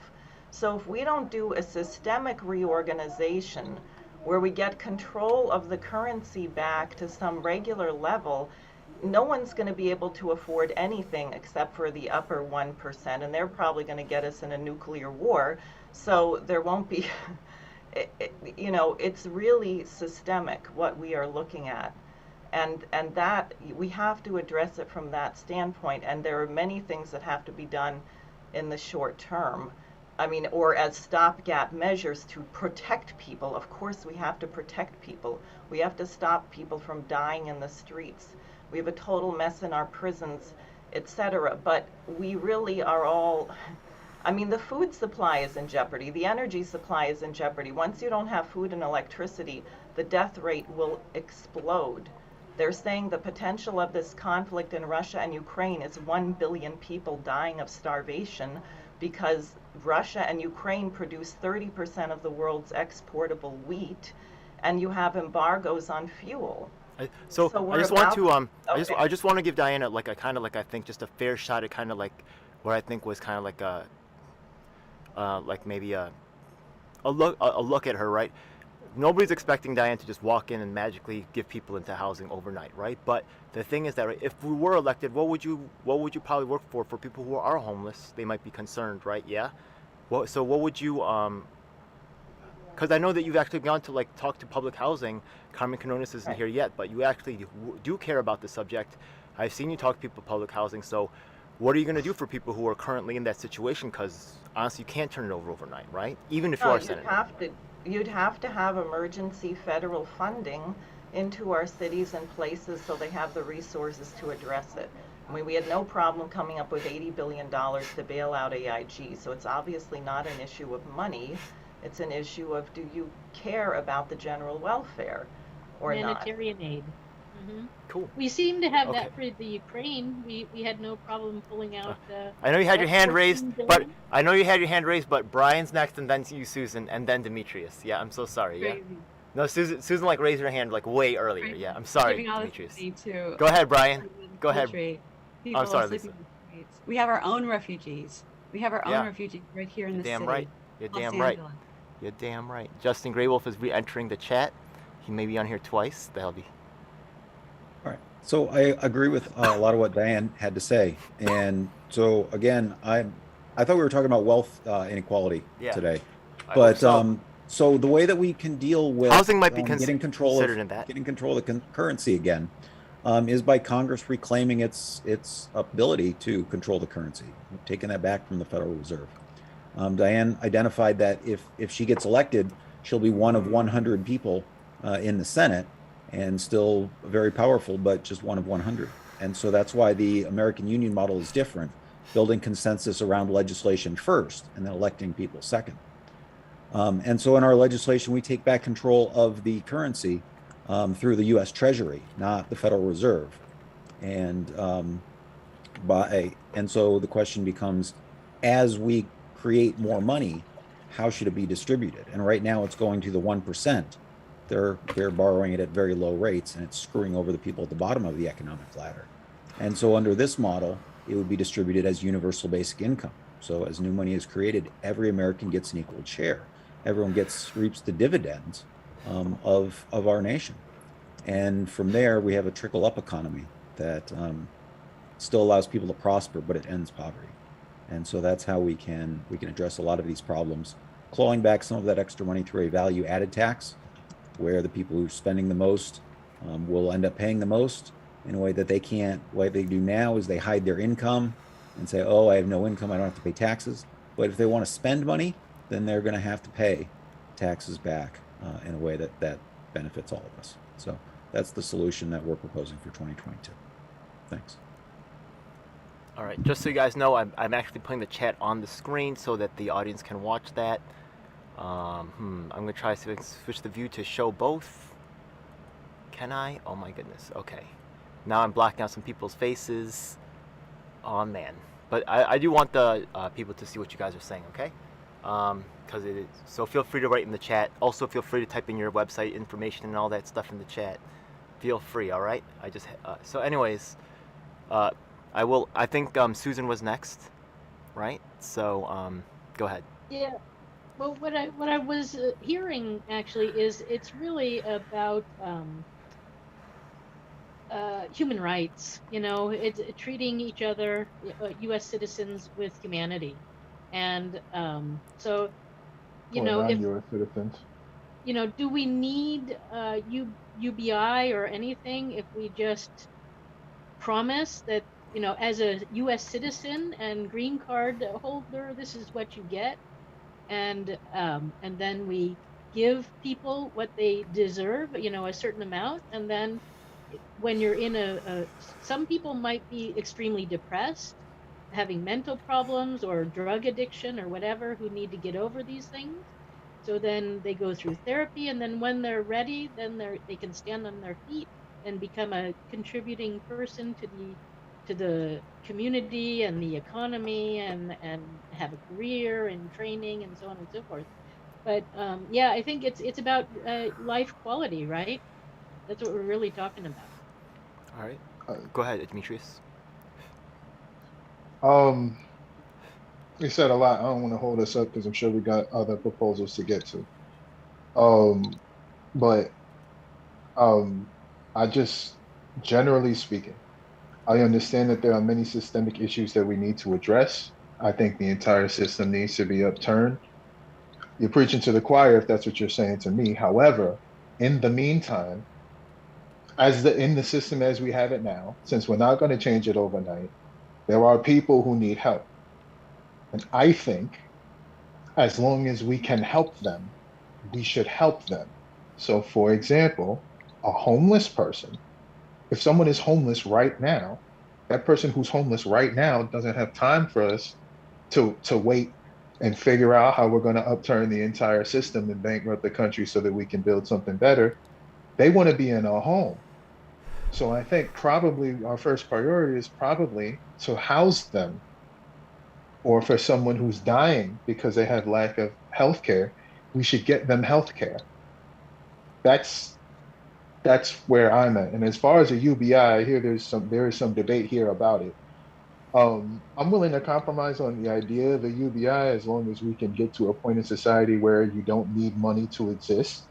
So if we don't do a systemic reorganization where we get control of the currency back to some regular level, no one's going to be able to afford anything except for the upper 1%, and they're probably going to get us in a nuclear war. So there won't be, it's really systemic what we are looking at. And that we have to address it from that standpoint. And there are many things that have to be done in the short term. I mean, or as stopgap measures to protect people. Of course, we have to protect people. We have to stop people from dying in the streets. We have a total mess in our prisons, etc. But we really are all, I mean, the food supply is in jeopardy. The energy supply is in jeopardy. Once you don't have food and electricity, the death rate will explode. They're saying the potential of this conflict in Russia and Ukraine is 1 billion people dying of starvation because Russia and Ukraine produce 30% of the world's exportable wheat, and you have embargoes on fuel. So I just want to Okay. I just want to give Diana like a kind of like I think just a fair shot at kind of like what I think was kind of like maybe a look at her, right? Nobody's expecting Diane to just walk in and magically give people into housing overnight, right? But the thing is that right, if we were elected, what would you probably work for people who are homeless? They might be concerned, right? Yeah. So what would you because I know that you've actually gone to like talk to public housing. Carmen Canonis isn't Right. here yet, but you actually do care about the subject. I've seen you talk to people about public housing. So what are you going to do for people who are currently in that situation? Because honestly, you can't turn it over overnight, right? Even if you No, are senator. you'd have to have emergency federal funding into our cities and places so they have the resources to address it. I mean, we had no problem coming up with $80 billion to bail out AIG, so it's obviously not an issue of money. It's an issue of, do you care about the general welfare or not? Humanitarian aid. Cool. We seem to have Okay. that for the Ukraine. We had no problem pulling out. I know you had your hand raised, 14 but billion. Brian's next, and then you, Susan, and then Demetrius. Yeah, I'm so sorry. Yeah. Crazy. No, Susan like raised her hand like way earlier. Right. Yeah, I'm sorry, Giving all this Demetrius. money to Go ahead, Brian. Go ahead. country, people I'm sorry, sleeping Lisa. on the streets. We have our own refugees. We have our Yeah. own refugees right here in You're the damn city. right. You're Los damn right. Angeles. You're damn right. Justin Greywolf is re-entering the chat. He may be on here twice. That'll be. All right. So I agree with a lot of what Diane had to say. And so again, I thought we were talking about wealth inequality Yeah. today. I But hope so the way that we can deal with Housing might be getting control considered in that. of the currency again is by Congress reclaiming its ability to control the currency, taking that back from the Federal Reserve. Diane identified that if she gets elected, she'll be one of 100 people in the Senate and still very powerful, but just one of 100. And so that's why the American Union model is different, building consensus around legislation first and then electing people second. And so in our legislation, we take back control of the currency through the U.S. Treasury, not the Federal Reserve. And so the question becomes, as we create more money, how should it be distributed? And right now, it's going to the 1%. They're borrowing it at very low rates, and it's screwing over the people at the bottom of the economic ladder. And so under this model, it would be distributed as universal basic income. So as new money is created, every American gets an equal share. Everyone reaps the dividends of our nation. And from there, we have a trickle-up economy that still allows people to prosper, but it ends poverty. And so that's how we can address a lot of these problems, clawing back some of that extra money through a value-added tax, where the people who are spending the most will end up paying the most in a way that they can't. What they do now is they hide their income and say, oh, I have no income, I don't have to pay taxes. But if they want to spend money, then they're going to have to pay taxes back in a way that benefits all of us. So that's the solution that we're proposing for 2022. Thanks. All right, just so you guys know, I'm actually putting the chat on the screen so that the audience can watch that. I'm going to try to switch the view to show both. Can I? Oh my goodness. Okay. Now I'm blocking out some people's faces. Oh man. But I do want the people to see what you guys are saying, okay? So feel free to write in the chat. Also feel free to type in your website information and all that stuff in the chat. Feel free, all right? So anyways, I think Susan was next, right? So go ahead. Yeah. Well, what I was hearing actually is it's really about human rights. You know, it's treating each other, U.S. citizens, with humanity, and so you Or know, if non-U.S. citizens. you know, do we need UBI or anything if we just promise that, you know, as a U.S. citizen and green card holder, this is what you get, and then we give people what they deserve, you know, a certain amount, and then when you're in some people might be extremely depressed, having mental problems or drug addiction or whatever, who need to get over these things. So then they go through therapy, and then when they're ready, then they can stand on their feet and become a contributing person to the community and the economy, and have a career and training and so on and so forth. But yeah, I think it's about life quality, right? That's what we're really talking about. All right. Uh, Go ahead, Demetrius. Um, we said a lot. I don't want to hold us up because I'm sure we got other proposals to get to. Um, but um, I just, generally speaking, I understand that there are many systemic issues that we need to address. I think the entire system needs to be upturned. You're preaching to the choir if that's what you're saying to me. However, in the meantime, in the system as we have it now, since we're not going to change it overnight, there are people who need help. And I think as long as we can help them, we should help them. So, for example, a homeless person, if someone is homeless right now, that person who's homeless right now doesn't have time for us to wait and figure out how we're going to upturn the entire system and bankrupt the country so that we can build something better. They want to be in a home. So I think probably our first priority is probably to house them, or for someone who's dying because they have lack of health care, we should get them health care. That's that's where I'm at. And as far as a UBI, I hear there is some debate here about it. I'm willing to compromise on the idea of a UBI as long as we can get to a point in society where you don't need money to exist.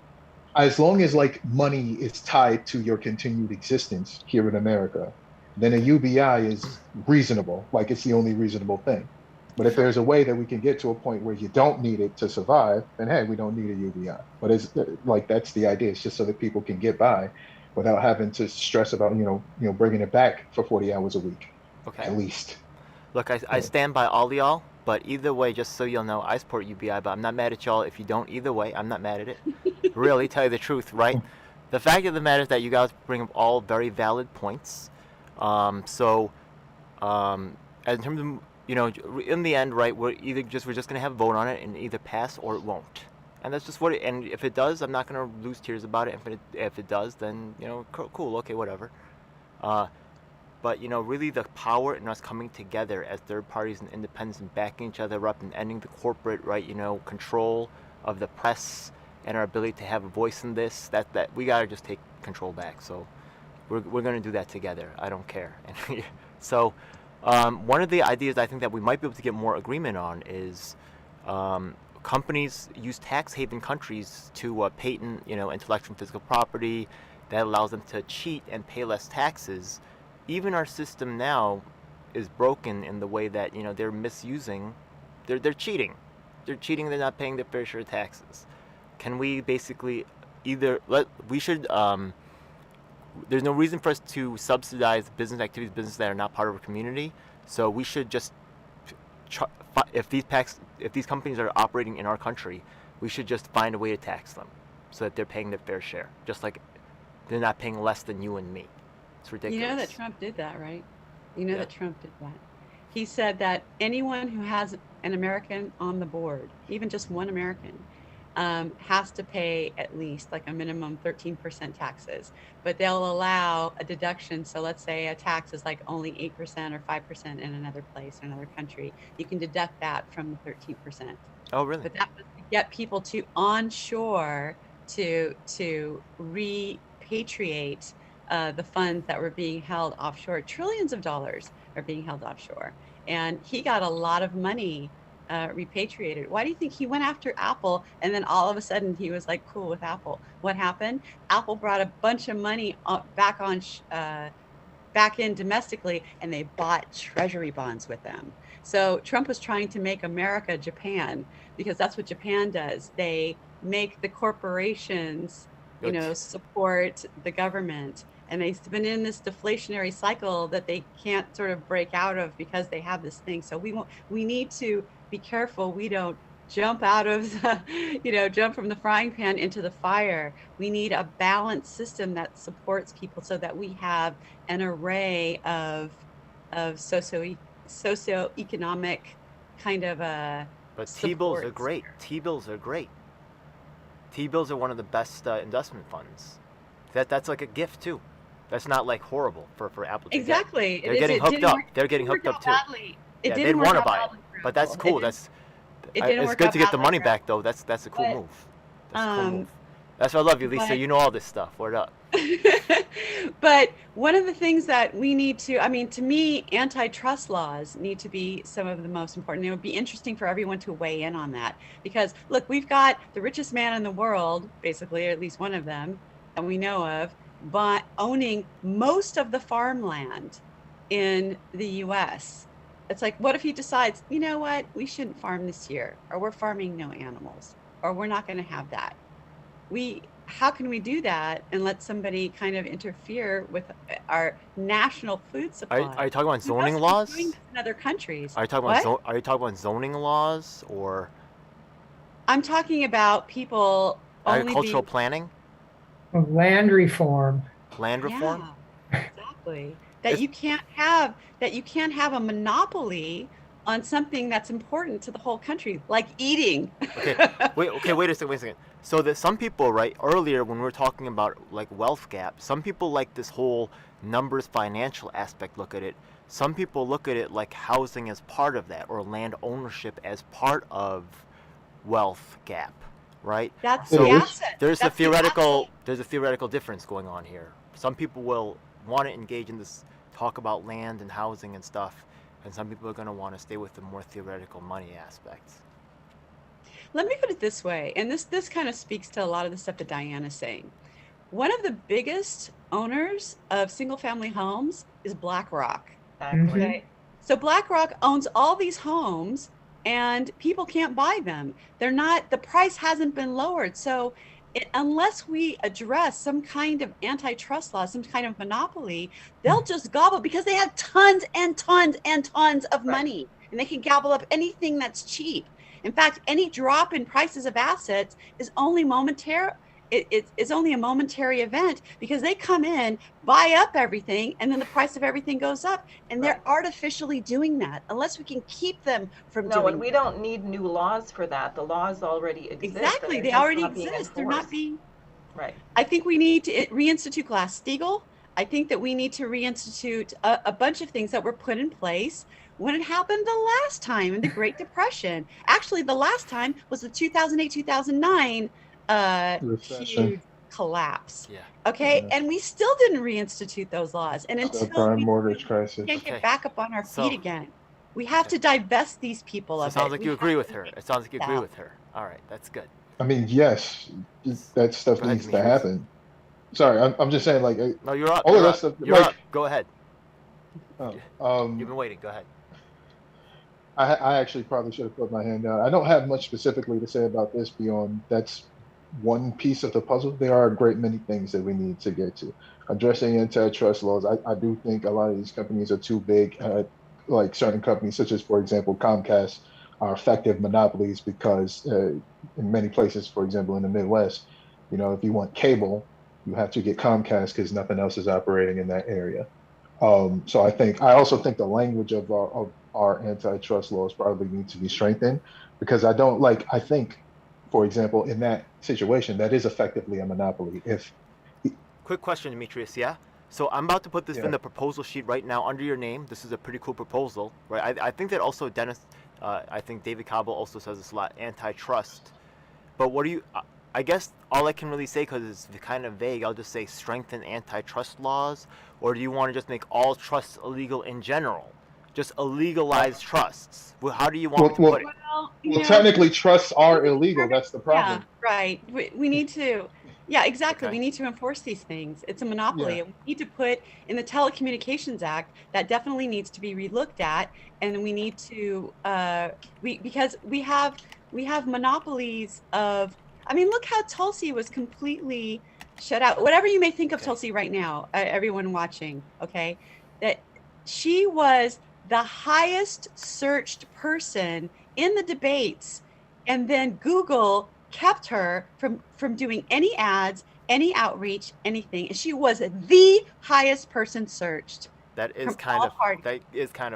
As long as like money is tied to your continued existence here in America, then a UBI is reasonable. Like it's the only reasonable thing. But if Sure. there's a way that we can get to a point where you don't need it to survive, then hey, we don't need a UBI. But it's like that's the idea. It's just so that people can get by without having to stress about bringing it back for 40 hours a week Okay. at least. Look, I stand by all y'all, but either way, just so you'll know, I support UBI, but I'm not mad at y'all if you don't either way. I'm not mad at it. Really, tell you the truth, right? The fact of the matter is that you guys bring up all very valid points. So, in terms of, in the end, right, we're just gonna have a vote on it and either pass or it won't. And that's just what it, and if it does, I'm not gonna lose tears about it. If it does, then, cool, okay, whatever. But really the power in us coming together as third parties and independents and backing each other up and ending the corporate, right, control of the press and our ability to have a voice in this, that we gotta just take control back. So we're gonna do that together. I don't care. And so one of the ideas I think that we might be able to get more agreement on is companies use tax haven countries to patent, intellectual and physical property that allows them to cheat and pay less taxes. Even our system now is broken in the way that they're misusing, they're cheating, they're not paying their fair share of taxes. Can we basically we should there's no reason for us to subsidize business that are not part of our community, so we should just if these companies are operating in our country, we should just find a way to tax them so that they're paying their fair share, just like they're not paying less than you and me. It's ridiculous. You know that Trump did that, right? You know Yeah. that Trump did that. He said that anyone who has an American on the board, even just one American, has to pay at least like a minimum 13% taxes, but they'll allow a deduction. So let's say a tax is like only 8% or 5% in another place, or another country. You can deduct that from the 13%. Oh, really? But that was to get people to onshore to repatriate the funds that were being held offshore. Trillions of dollars are being held offshore. And he got a lot of money repatriated. Why do you think he went after Apple and then all of a sudden he was like cool with Apple? What happened? Apple brought a bunch of money back in domestically, and they bought treasury bonds with them. So Trump was trying to make America Japan, because that's what Japan does. They make the corporations, support the government, and they've been in this deflationary cycle that they can't sort of break out of because they have this thing. So we need to be careful we don't jump out of the, jump from the frying pan into the fire. We need a balanced system that supports people so that we have an array of socioeconomic kind of But T-bills are great. T-bills are great. T-bills are one of the best investment funds. That's like a gift too. That's not like horrible for Apple to exactly. get. They're getting hooked up. They're getting hooked up too. Badly. Yeah, they'd want to buy it, but that's cool. It's good to get the money back though. That's a cool move. That's a cool move. That's why I love you, Lisa. You know all this stuff. Word up. But one of the things that we need to me, antitrust laws need to be some of the most important. It would be interesting for everyone to weigh in on that, because look, we've got the richest man in the world, basically, or at least one of them, and we know of, but owning most of the farmland in the U.S. It's like, what if he decides, you know what, we shouldn't farm this year, or we're farming no animals, or we're not going to have that. How can we do that and let somebody kind of interfere with our national food supply? Are you talking about zoning laws? Doing this in other countries. Are you talking about zoning laws, or? I'm talking about people agricultural planning. Land reform. Land reform. Yeah, exactly. That you can't have a monopoly on something that's important to the whole country, like eating. Wait a second. So that some people, right, earlier when we were talking about like wealth gap, some people like this whole numbers financial aspect look at it. Some people look at it like housing as part of that, or land ownership as part of wealth gap, right? That's so the asset. There's a theoretical difference going on here. Some people will want to engage in this talk about land and housing and stuff, and some people are going to want to stay with the more theoretical money aspects. Let me put it this way, and this kind of speaks to a lot of the stuff that Diana's saying. One of the biggest owners of single-family homes is BlackRock. Exactly. Okay? So BlackRock owns all these homes, and people can't buy them. The price hasn't been lowered. So unless we address some kind of antitrust law, some kind of monopoly, they'll just gobble, because they have tons and tons and tons of money, and they can gobble up anything that's cheap. In fact, any drop in prices of assets is only momentary. It's only a momentary event, because they come in, buy up everything, and then the price of everything goes up. And they're artificially doing that, unless we can keep them from doing that. No, and we don't need new laws for that. The laws already exist. Exactly, they already exist. They're not being. Right. I think we need to reinstitute Glass-Steagall. I think that we need to reinstitute a bunch of things that were put in place when it happened the last time in the Great Depression. Actually, the last time was the 2008-2009 huge collapse. Yeah. Okay, and we still didn't reinstitute those laws. And until Subprime we mortgage crisis. can't get back up on our feet again, we have to divest these people So of it sounds it. like you agree with her. It sounds like you agree with her. All right, that's good. I mean, yes, that stuff Go ahead, needs to Demetrius. happen. Sorry, I'm just saying, like, No, you're up. all of You're that up. stuff. You're Like, up. Go ahead. You've You've been waiting. Go ahead. I actually probably should have put my hand down. I don't have much specifically to say about this beyond that's one piece of the puzzle. There are a great many things that we need to get to. Addressing antitrust laws, I do think a lot of these companies are too big. Like certain companies, such as, for example, Comcast, are effective monopolies because in many places, for example, in the Midwest, if you want cable, you have to get Comcast because nothing else is operating in that area. So I also think the language of our antitrust laws probably need to be strengthened, because I think, for example, in that situation, that is effectively a monopoly. Quick question, Demetrius. Yeah. So I'm about to put this in the proposal sheet right now under your name. This is a pretty cool proposal, right? I think that also I think David Cobble also says this a lot, antitrust. But what do you? I guess all I can really say, because it's kind of vague, I'll just say strengthen antitrust laws. Or do you want to just make all trusts illegal in general? just illegalize trusts. Well, how do you want me to Well, put it? Well, well, technically, trusts are illegal. That's the yeah, problem. right. We need to, yeah, exactly. Okay. We need to enforce these things. It's a monopoly. Yeah. And we need to put in the Telecommunications Act that definitely needs to be relooked at. And we need to, because we have monopolies of, I mean, look how Tulsi was completely shut out. Whatever you may think of Okay. Tulsi right now, everyone watching, okay, that she was the highest searched person in the debates, and then Google kept her from doing any ads, any outreach, anything, and she was the highest person searched That is from kind all of parties.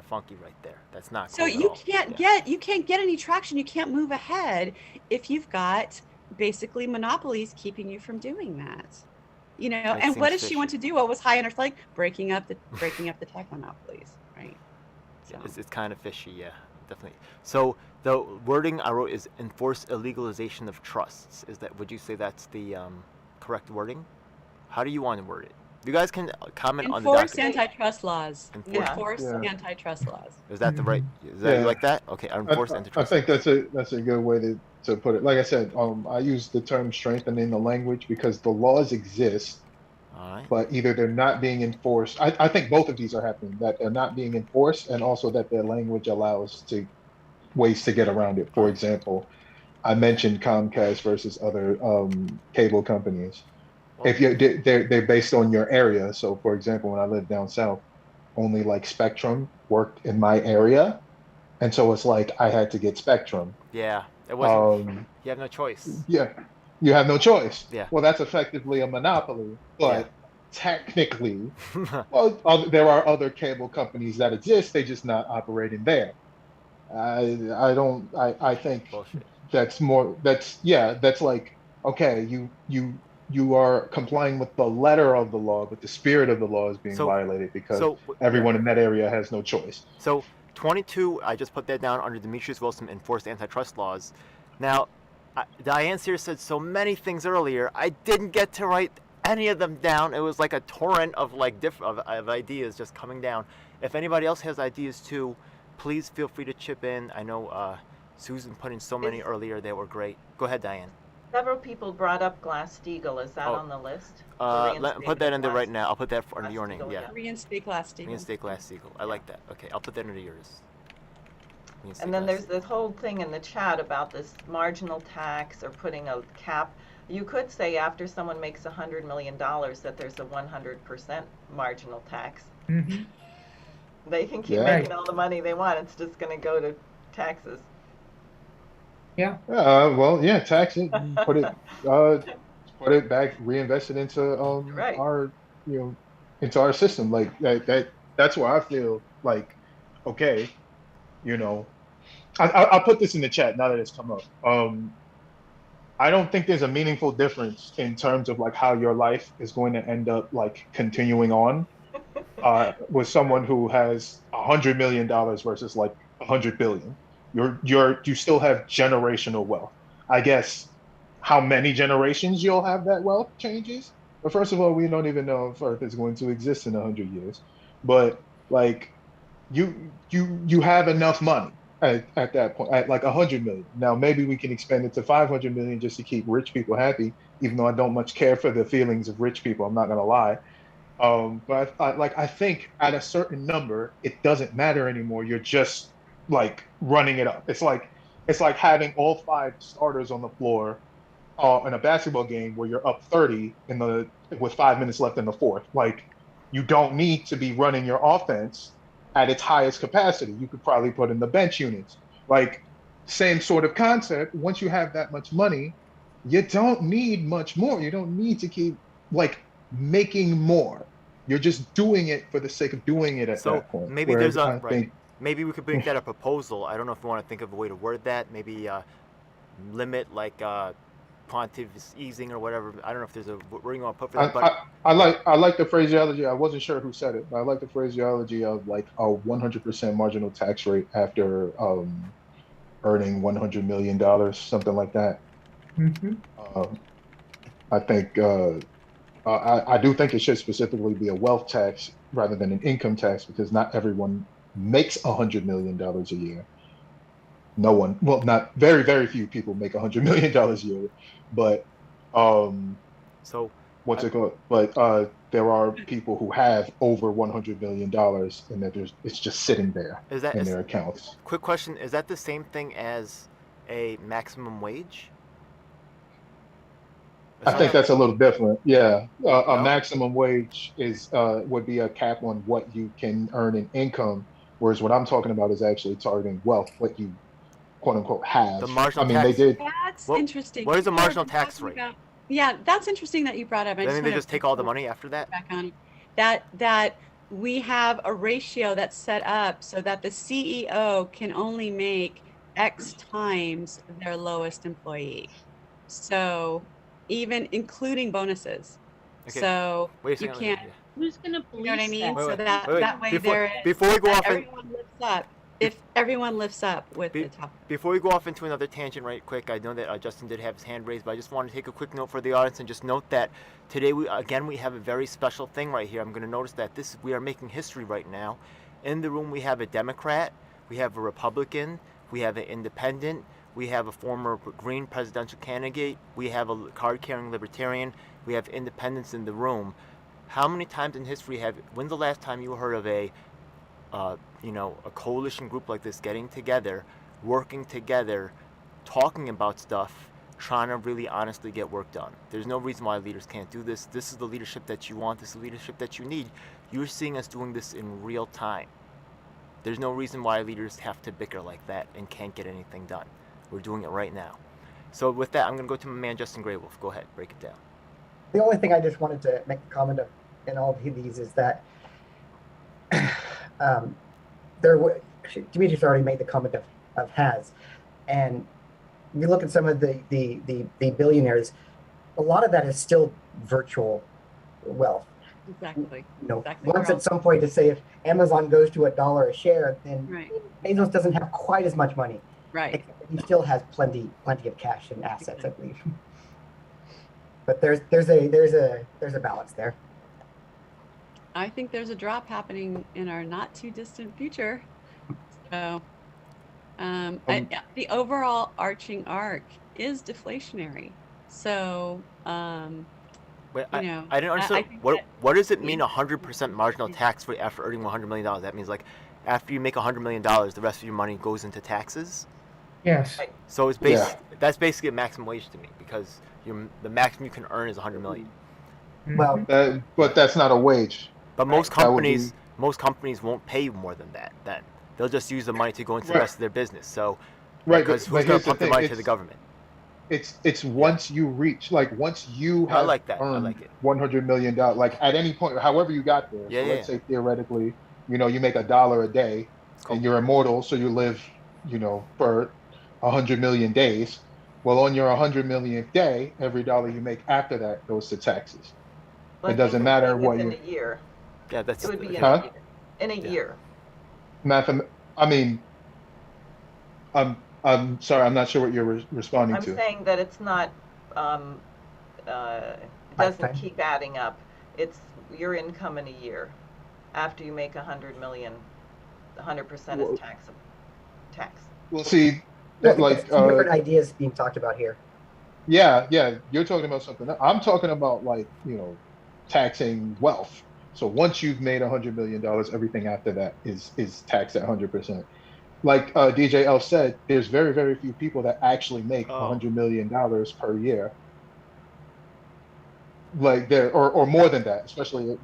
funky right there. That's not So cool at you all. can't Yeah. get any traction. You can't move ahead if you've got basically monopolies keeping you from doing that. You know, That and what seems did she want to fishy. do? What was high on her flag? Breaking up the tech monopolies, right? So It's kind of fishy, yeah, definitely. So the wording I wrote is enforce illegalization of trusts. Would you say that's the correct wording? How do you want to word it? You guys can comment on the enforce document. antitrust laws. Enforce- Enforce Yeah. antitrust laws. Is that the right? Is that Yeah. you like that? Okay, enforce I antitrust. think laws. that's a good way to put it. Like I said, I use the term strengthening the language because the laws exist, All right. but either they're not being enforced. I think both of these are happening, that they're not being enforced, and also that their language allows to ways to get around it. For Right. example, I mentioned Comcast versus other cable companies. Well, If you they're based on your area. So for example, when I lived down south, only like Spectrum worked in my area, and so it's like I had to get Spectrum. yeah, it wasn't. Um, You have no choice. yeah, you have no choice. Yeah. Well, that's effectively a monopoly, but technically, Yeah. well, there are other cable companies that exist. They just not operating there. I think Bullshit. that's like, okay, you are complying with the letter of the law, but the spirit of the law is being So- violated because So everyone in that area has no choice. So 22, I just put that down under Demetrius Wilson enforced antitrust laws. Now, Diane Sears said so many things earlier. I didn't get to write any of them down. It was like a torrent of of ideas just coming down. If anybody else has ideas too, please feel free to chip in. I know Susan put in so many earlier that were great. Go ahead, Diane. Several people brought up Glass-Steagall. Is that Oh. on the list? Put that in there right now. I'll put that under your name. Glass-Steagall, Yeah. yeah. Reinstate Glass-Steagall. Reinstate Glass-Steagall. I like that. Okay, I'll put that under yours. Reinstate And then there's Glass-Steagall. this whole thing in the chat about this marginal tax or putting a cap. You could say after someone makes $100 million that there's a 100% marginal tax. Mhm. They can keep Yeah. making all the money they want. It's just going to go to taxes. Yeah. Well, yeah, tax it, put it back, reinvest it into Right. our into our system. Like that's where I feel like, okay, I'll put this in the chat now that it's come up. I don't think there's a meaningful difference in terms of like how your life is going to end up like continuing on with someone who has $100 million versus like 100 billion. You still have generational wealth. I guess how many generations you'll have that wealth changes. But first of all, we don't even know if Earth is going to exist in 100 years. But like you have enough money at that point, at like 100 million. Now maybe we can expand it to 500 million just to keep rich people happy, even though I don't much care for the feelings of rich people, I'm not gonna lie. But I think at a certain number, it doesn't matter anymore. You're just like running it up. It's like having all 5 starters on the floor in a basketball game where you're up 30 with 5 minutes left in the fourth. Like you don't need to be running your offense at its highest capacity. You could probably put in the bench units. Like same sort of concept. Once you have that much money, you don't need much more. You don't need to keep like making more. You're just doing it for the sake of doing it at So that point. maybe there's Whereas a right. Maybe we could make that a proposal. I don't know if you want to think of a way to word that. Maybe limit like quantitative easing or whatever. I don't know if there's a wording you want to put for that. But I like the phraseology. I wasn't sure who said it, but I like the phraseology of like a 100% marginal tax rate after earning $100 million, something like that. Mhm. I think I do think it should specifically be a wealth tax rather than an income tax because not everyone makes $100 million a year. No one, well, not very, very few people make $100 million a year, but So what's I- it called? But there are people who have over $100 million and that it's just sitting there is that in their accounts. quick question? Is that the same thing as a maximum wage? I think that's a little different. Yeah, a No? maximum wage is would be a cap on what you can earn in income, whereas what I'm talking about is actually targeting wealth, what you quote unquote have. The marginal I mean, they tax. did. That's What- interesting. what is the People have marginal been tax talking rate? about- yeah, that's interesting that you brought up. I mean, they wanna just take all the money after that. back on that we have a ratio that's set up so that the CEO can only make X times their lowest employee. So even including bonuses. Okay. So Wait a you second. can't, Who's gonna police you know what I mean? that? Wait, So wait, that wait. that way Before- there is before we go that off and- everyone lifts up. If everyone lifts up with Be- the top. Before we go off into another tangent right quick, I know that Justin did have his hand raised, but I just want to take a quick note for the audience and just note that today we have a very special thing right here. I'm going to notice that we are making history right now. In the room we have a Democrat, we have a Republican, we have an independent, we have a former Green presidential candidate, we have a card-carrying libertarian, we have independents in the room. How many times in history when's the last time you heard of a coalition group like this getting together, working together, talking about stuff, trying to really honestly get work done? There's no reason why leaders can't do this. This is the leadership that you want. This is the leadership that you need. You're seeing us doing this in real time. There's no reason why leaders have to bicker like that and can't get anything done. We're doing it right now. So with that, I'm going to go to my man Justin Graywolf. Go ahead, break it down. The only thing I just wanted to make a comment of in all of these is that Demetrius already made the comment of has, and you look at some of the billionaires, a lot of that is still virtual wealth. Exactly. Exactly. Once at some point to say if Amazon goes to $1 a share, then Right. Bezos doesn't have quite as much money. Right. He still has plenty of cash and assets, I believe. But there's a balance there. I think there's a drop happening in our not too distant future. So the overall arching arc is deflationary. So Wait, you know, I didn't I understand. think What does it mean 100% marginal tax rate after earning $100 million? That means like after you make $100 million, the rest of your money goes into taxes? Yes. So it's that's basically a maximum wage to me because the maximum you can earn is $100 million. Well, But that's not a wage. But most That would companies won't pay you more than that. Then they'll just use the money to go into the Right. rest of their business. So Right, because but who's going here's to the pump the thing, money to the government? It's once you reach, like once you I have like that. I earned like it. $100 million, like at any point, however you got there. Yeah, So yeah, let's say theoretically, you make $1 a day Cool. and you're immortal, so you live, for 100 million days. Well, on your 100 millionth day, every dollar you make after that goes to taxes. But It doesn't think matter of what within you a year. Yeah, that's It would be Huh? in a year. I mean, I'm sorry, I'm not sure what you're responding I'm to. saying that it's not, it doesn't Lifetime. keep adding up. It's your income in a year. After you make 100 million, 100% Well- is tax. Well, see, I think like, that's two different ideas being talked about here. yeah, you're talking about something. I'm talking about like, taxing wealth. So once you've made $100 million, everything after that is taxed at 100%. Like DJ L said, there's very, very few people that actually make $100 million per year. Like or more than that, especially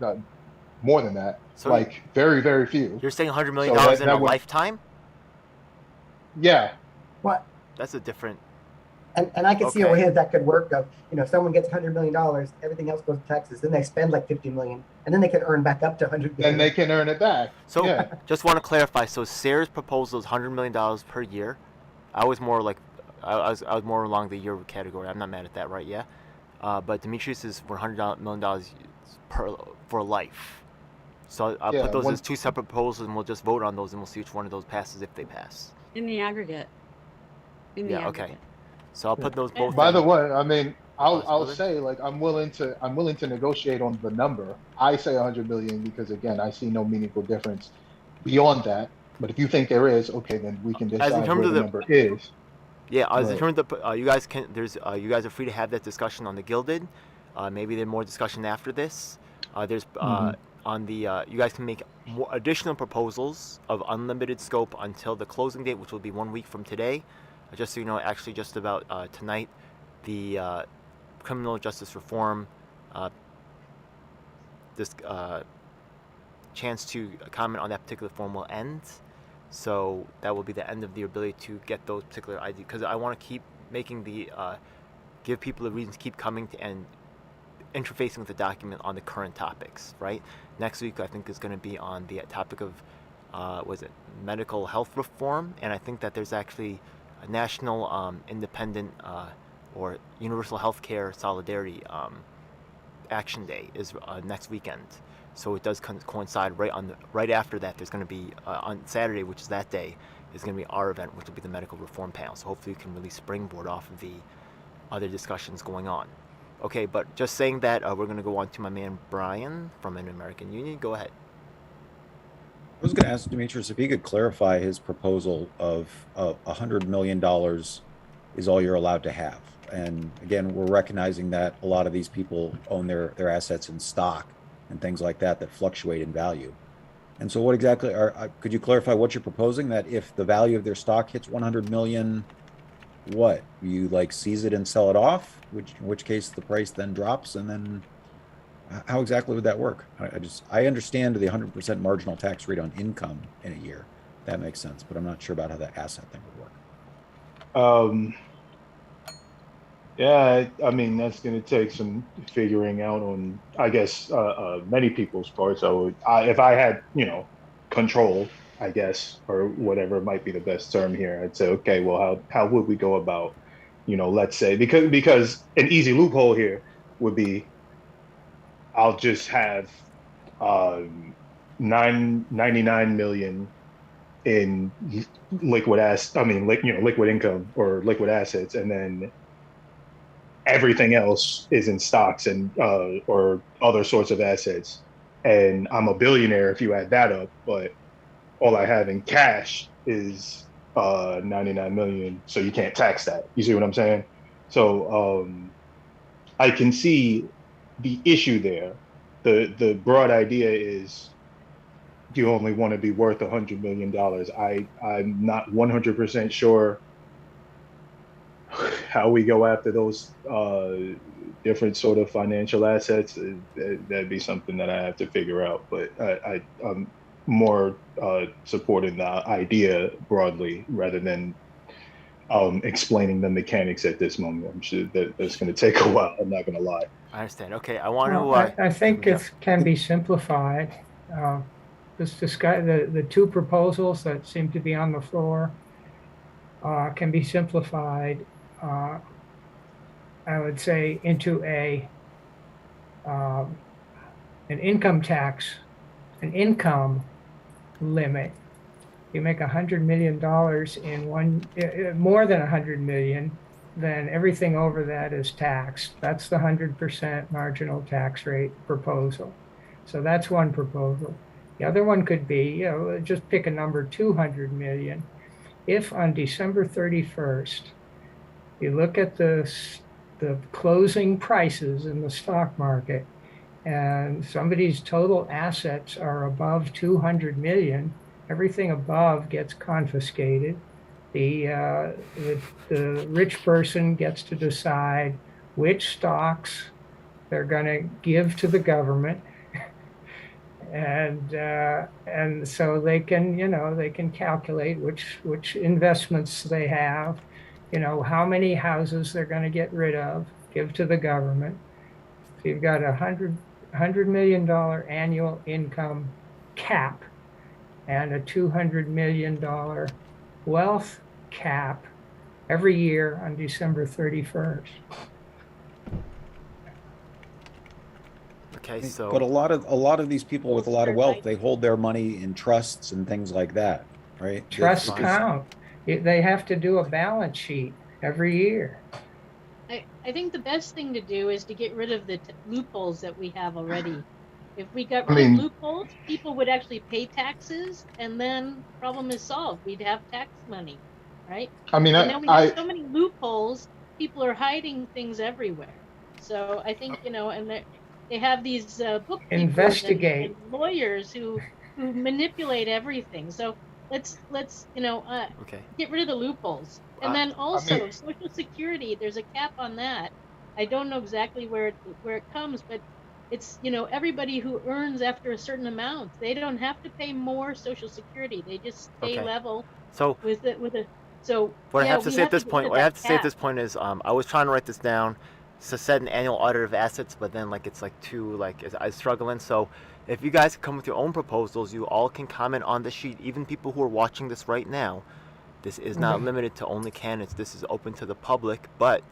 more than that. So like very, very few. you're saying $100 million So in a would- lifetime? Yeah. What? That's a different. And I can see a Okay. way that could work of, someone gets $100 million, everything else goes to taxes, then they spend like $50 million, and then they can earn back up to $100 million. Then they can earn it back. So Yeah. just want to clarify. So Sarah's proposal is $100 million per year. I was more like, I was more along the year category. I'm not mad at that, right? Yeah. But Demetrius is $100 million for life. So I'll Yeah, put those one- as two separate proposals, and we'll just vote on those, and we'll see which one of those passes if they pass. in the aggregate. In the Yeah. Okay. aggregate. So I'll put those both. By in. the way, I mean, I'll Possibility. say like I'm willing to negotiate on the number. I say 100 million because again, I see no meaningful difference beyond that. But if you think there is, okay, then we can As in decide terms where of the number is. Yeah, as in Right. terms of you guys can you guys are free to have that discussion on the Gilded. Maybe there's more discussion after this. There's Mhm. on the you guys can make more additional proposals of unlimited scope until the closing date, which will be 1 week from today. Just so you know, actually, just about tonight, the criminal justice reform this chance to comment on that particular form will end. So that will be the end of the ability to get those particular ideas. Because I want to keep making the give people a reason to keep coming to and interfacing with the document on the current topics. Right. Next week I think is going to be on the topic of was it medical health reform, and I think that there's actually a national independent or universal health care solidarity action day is next weekend. So it does coincide right after that. There's going to be on Saturday, which is that day, is going to be our event, which will be the medical reform panel. So hopefully we can really springboard off of the other discussions going on. Okay, but just saying that, we're going to go on to my man Brian from an American Union. Go ahead. I was going to ask Demetrius if he could clarify his proposal of $100 million is all you're allowed to have. And again, we're recognizing that a lot of these people own their assets in stock and things like that fluctuate in value. And so what exactly could you clarify what you're proposing? That if the value of their stock hits 100 million, what, you like seize it and sell it off, in which case the price then drops, and then how exactly would that work? I understand the 100% marginal tax rate on income in a year. That makes sense, but I'm not sure about how that asset thing would work. Yeah, I mean, that's going to take some figuring out on, I guess, many people's parts. If I had, control, I guess, or whatever might be the best term here, I'd say, okay, well, how would we go about, let's say, because an easy loophole here would be, I'll just have 99 million in liquid income or liquid assets, and then everything else is in stocks and or other sorts of assets. And I'm a billionaire if you add that up, but all I have in cash is 99 million. So you can't tax that. You see what I'm saying? So I can see the issue there. The broad idea is you only want to be worth $100 million. I'm not 100% sure how we go after those different sort of financial assets. That'd be something that I have to figure out. But I'm more supporting the idea broadly rather than explaining the mechanics at this moment. I'm sure that's going to take a while. I'm not going to lie. I understand. Okay, I want Well, to. I think it can be simplified. The two proposals that seem to be on the floor can be simplified, I would say, into an income tax, an income limit. You make $100 million in more than 100 million, then everything over that is taxed. That's the 100% marginal tax rate proposal. So that's one proposal. The other one could be, just pick a number, 200 million. If on December 31st, you look at the closing prices in the stock market, and somebody's total assets are above 200 million, everything above gets confiscated. The rich person gets to decide which stocks they're going to give to the government, and so they can calculate which investments they have, how many houses they're going to get rid of, give to the government. So you've got $100 million annual income cap and a $200 million wealth cap every year on December 31st. Okay, so. But a lot of these people with a lot of wealth, they hold their money in trusts and things like that, right? Trusts count. They have to do a balance sheet every year. I think the best thing to do is to get rid of the loopholes that we have already. If we got I rid of mean, loopholes, people would actually pay taxes, and then problem is solved. We'd have tax money, right? I mean, But I, now we have I, so many loopholes, people are hiding things everywhere. So I think, and they have these bookkeepers and Investigate. lawyers who manipulate everything. So let's Okay. get rid of the loopholes. And I, then I mean, also Social Security, there's a cap on that. I don't know exactly where it comes, but it's everybody who earns after a certain amount, they don't have to pay more Social Security. They just stay okay. level So with a. So what I yeah, have to we say at have to this get rid point, of what I that have to say at cap. this point is, I was trying to write this down, to set an annual audit of assets, but then like it's like too like I was struggling. So if you guys come with your own proposals, you all can comment on the sheet. Even people who are watching this right now, this is not Okay. limited to only candidates. This is open to the public, but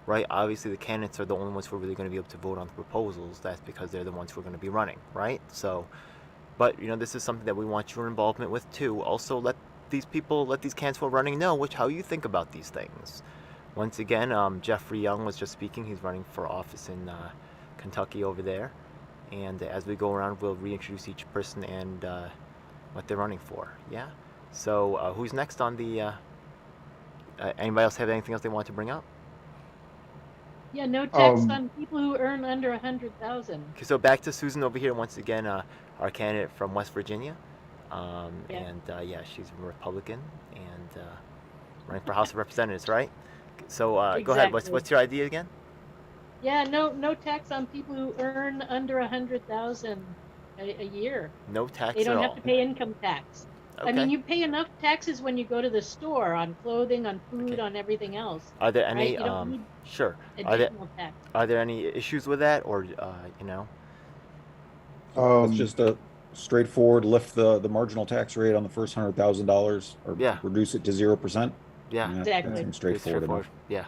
right, obviously the candidates are the only ones who are really going to be able to vote on the proposals. That's because they're the ones who are going to be running, right? So, but this is something that we want your involvement with too. Also, let these people, let these candidates who are running know how you think about these things. Once again, Jeffrey Young was just speaking. He's running for office in Kentucky over there. And as we go around, we'll reintroduce each person and what they're running for. Yeah. So who's next on the? Anybody else have anything else they want to bring up? Yeah, no tax um, on people who earn under 100,000. Okay, so back to Susan over here once again, our candidate from West Virginia, Yeah. and yeah, she's a Republican and running for House of Representatives, right? So go ahead. Exactly. What's your idea again? Yeah, no tax on people who earn under 100,000 a year. No tax They don't at have all. to pay income tax. Okay. I mean, you pay enough taxes when you go to the store on clothing, on food, Okay. on everything else. Are there any? Right? You don't need Sure. additional tax. Are there any issues with that, or It's just a straightforward lift the marginal tax rate on the first $100,000 or Yeah. reduce it to 0%. Yeah. That Exactly. seems straightforward enough. Yeah.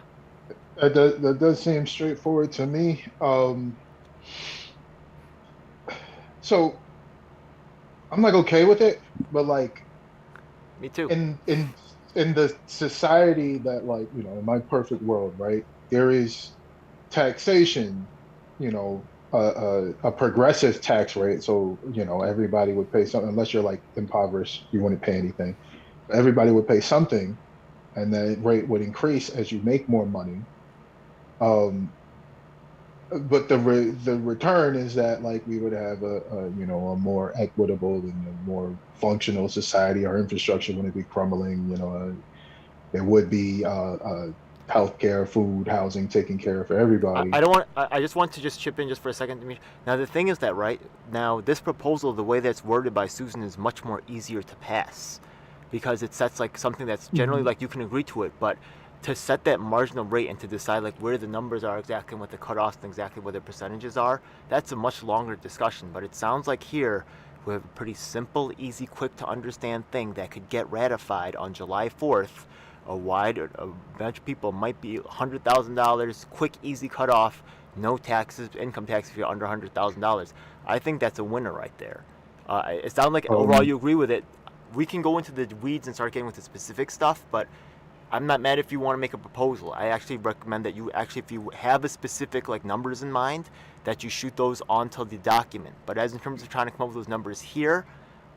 that does seem straightforward to me. So I'm like okay with it, but like Me too. in the society that in my perfect world, right, there is taxation, a progressive tax rate. So everybody would pay something unless you're like impoverished, you wouldn't pay anything. Everybody would pay something, and that rate would increase as you make more money. Um, but the return is that like we would have a more equitable and a more functional society. Our infrastructure wouldn't be crumbling. There would be healthcare, food, housing taken care of for everybody. I just want to just chip in just for a second, Dimitri. Now the thing is that right now this proposal, the way that's worded by Susan, is much more easier to pass, because it sets like something that's generally like you can agree to it, but to set that marginal rate and to decide like where the numbers are exactly and what the cutoffs and exactly what the percentages are, that's a much longer discussion. But it sounds like here we have a pretty simple, easy, quick to understand thing that could get ratified on July 4th. A bunch of people might be $100,000, quick, easy cutoff, no taxes, income tax if you're under $100,000. I think that's a winner right there. It sounds like overall you agree with it. We can go into the weeds and start getting with the specific stuff, but I'm not mad if you want to make a proposal. I actually recommend that you actually, if you have a specific like numbers in mind, that you shoot those onto the document. But as in terms of trying to come up with those numbers here,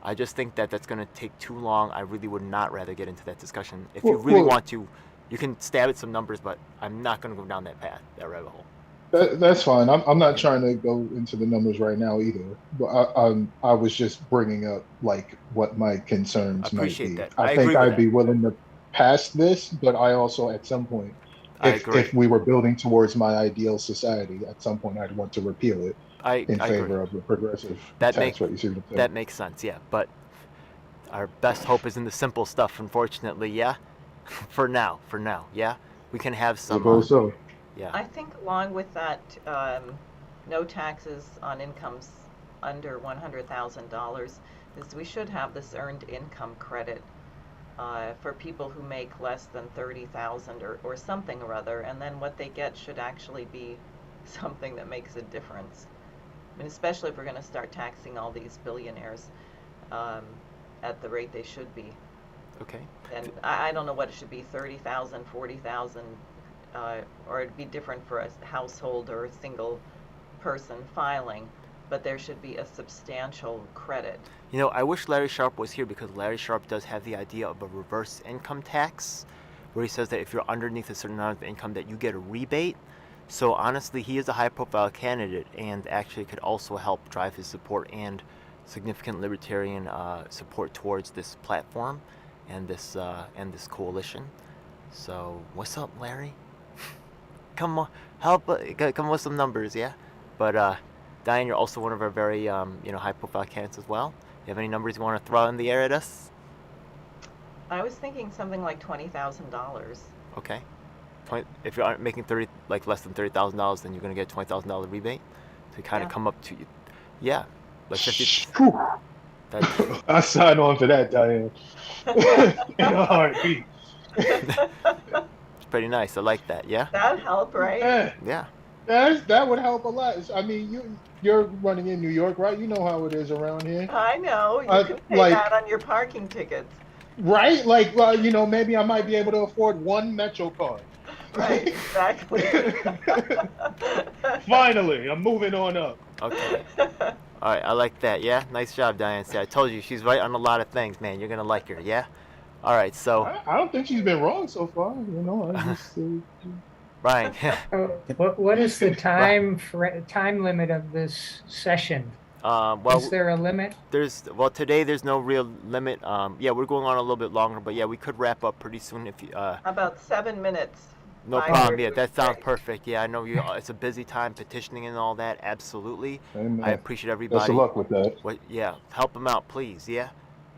I just think that that's going to take too long. I really would not rather get into that discussion. If you really want to, you can stab at some numbers, but I'm not going to go down that path, that rabbit hole. That's fine. I'm not trying to go into the numbers right now either. But I was just bringing up like what my concerns might be. That. I think I'd be willing to pass this, but I also at some point, if we were building towards my ideal society, at some point I'd want to repeal it in favor of the progressive tax rate. You see what I'm saying? That makes sense, yeah. But our best hope is in the simple stuff, unfortunately, yeah. For now, yeah. We can have some. Yeah. I think along with that, no taxes on incomes under $100,000 is we should have this earned income credit for people who make less than $30,000 or something or other, and then what they get should actually be something that makes a difference. I mean, especially if we're going to start taxing all these billionaires at the rate they should be. Okay. And I don't know what it should be, 30,000, 40,000, or it'd be different for a household or a single person filing. but there should be a substantial credit. You know, I wish Larry Sharp was here because Larry Sharp does have the idea of a reverse income tax, where he says that if you're underneath a certain amount of income that you get a rebate. So honestly, he is a high-profile candidate and actually could also help drive his support and significant libertarian support towards this platform and this coalition. So what's up, Larry? Come on, help! Come with some numbers, yeah. But Diane, you're also one of our very high-profile candidates as well. You have any numbers you want to throw in the air at us? I was thinking something like $20,000. Okay. If you're making less than $30,000, then you're gonna get a $20,000 rebate to kind of come up to you. Yeah, like 50. I sign on for that, Diane. In a heartbeat. It's pretty nice. I like that. Yeah. That'd help, right? Yeah. That would help a lot. I mean, you're running in New York, right? You know how it is around here. I know. You can pay that on your parking tickets. Right? Like, well, maybe I might be able to afford one Metro card. Right, exactly. Finally, I'm moving on up. Okay. All right, I like that. Yeah, nice job, Diane. See, I told you she's right on a lot of things, man. You're gonna like her. Yeah. All right, so. I don't think she's been wrong so far. I just. Brian. What is the time limit of this session? Is there a limit? Today there's no real limit. Yeah, we're going on a little bit longer, but yeah, we could wrap up pretty soon if you. About 7 minutes. No problem. Yeah, that sounds perfect. Yeah, I know it's a busy time petitioning and all that. Absolutely. Amen. I appreciate everybody. Best of luck with that. Yeah, help them out, please. Yeah.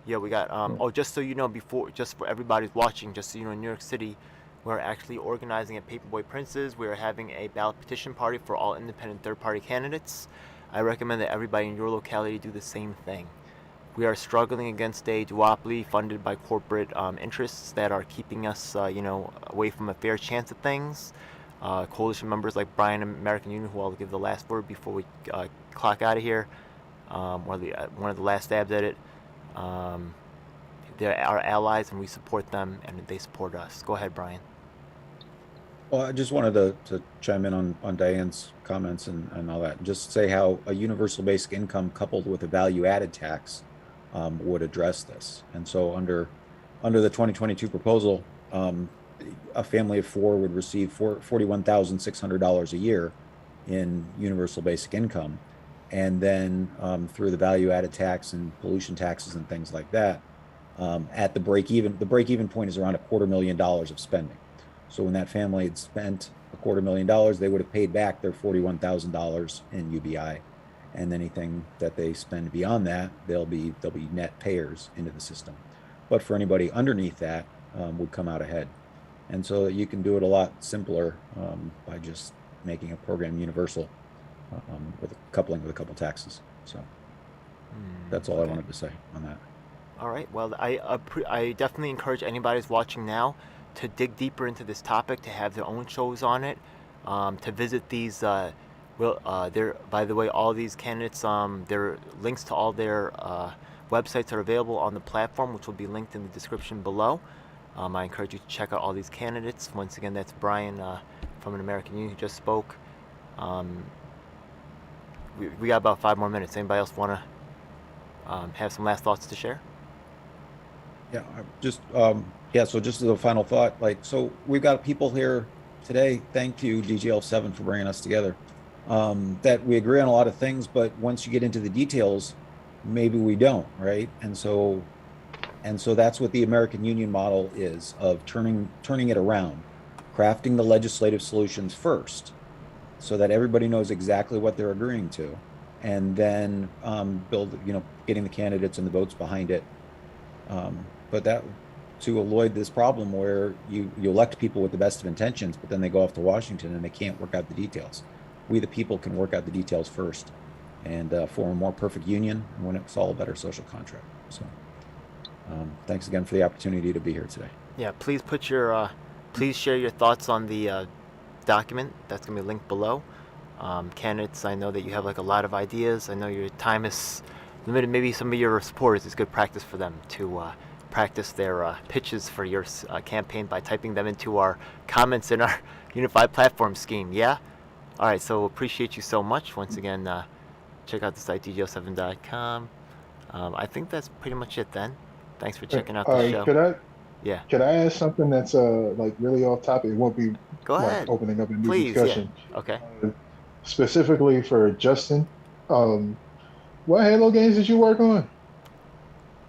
Yeah, we got. Just so you know, just for everybody who's watching, just so you know, in New York City, we're actually organizing at Paperboy Prince's. We're having a ballot petition party for all independent third-party candidates. I recommend that everybody in your locality do the same thing. We are struggling against a duopoly funded by corporate interests that are keeping us, away from a fair chance at things. Coalition members like Brian and American Union, who I'll give the last word before we clock out of here, one of the last stabs at it. They're our allies, and we support them, and they support us. Go ahead, Brian. Well, I just wanted to chime in on Diane's comments and all that. Just say how a universal basic income coupled with a value-added tax would address this. And so under the 2022 proposal, a family of four would receive $41,600 a year in universal basic income. And then through the value-added tax and pollution taxes and things like that, at the break-even point is around $250,000 of spending. So when that family had spent $250,000, they would have paid back their $41,000 in UBI, and anything that they spend beyond that, they'll be net payers into the system. But for anybody underneath that, would come out ahead. And so you can do it a lot simpler by just making a program universal with coupling with a couple taxes. So that's all I wanted to say on that. All right. Well, I definitely encourage anybody who's watching now to dig deeper into this topic, to have their own shows on it, to visit these. By the way, all these candidates, there are links to all their websites are available on the platform, which will be linked in the description below. I encourage you to check out all these candidates. Once again, that's Brian from an American Union who just spoke. We got about 5 more minutes. Anybody else want to have some last thoughts to share? Yeah, so just as a final thought, so we've got people here today, thank you DGL7 for bringing us together, that we agree on a lot of things, but once you get into the details, maybe we don't, right? And so that's what the American Union model is, of turning it around, crafting the legislative solutions first, so that everybody knows exactly what they're agreeing to, and then getting the candidates and the votes behind it. But that to avoid this problem where you elect people with the best of intentions, but then they go off to Washington and they can't work out the details. We, the people, can work out the details first and form a more perfect union and when it's all a better social contract. So thanks again for the opportunity to be here today. Yeah, please please share your thoughts on the document that's going to be linked below. Candidates, I know that you have a lot of ideas. I know your time is limited. Maybe some of your supporters, it's good practice for them to practice their pitches for your campaign by typing them into our comments in our unified platform scheme. Yeah? All right, so appreciate you so much. Once again, check out the site dj07.com. I think that's pretty much it then. Thanks for checking out the show. Yeah. Could I ask something that's like really off topic? It won't be Go like ahead. opening up a new Please, discussion. yeah. Okay. Specifically for Justin, what Halo games did you work on?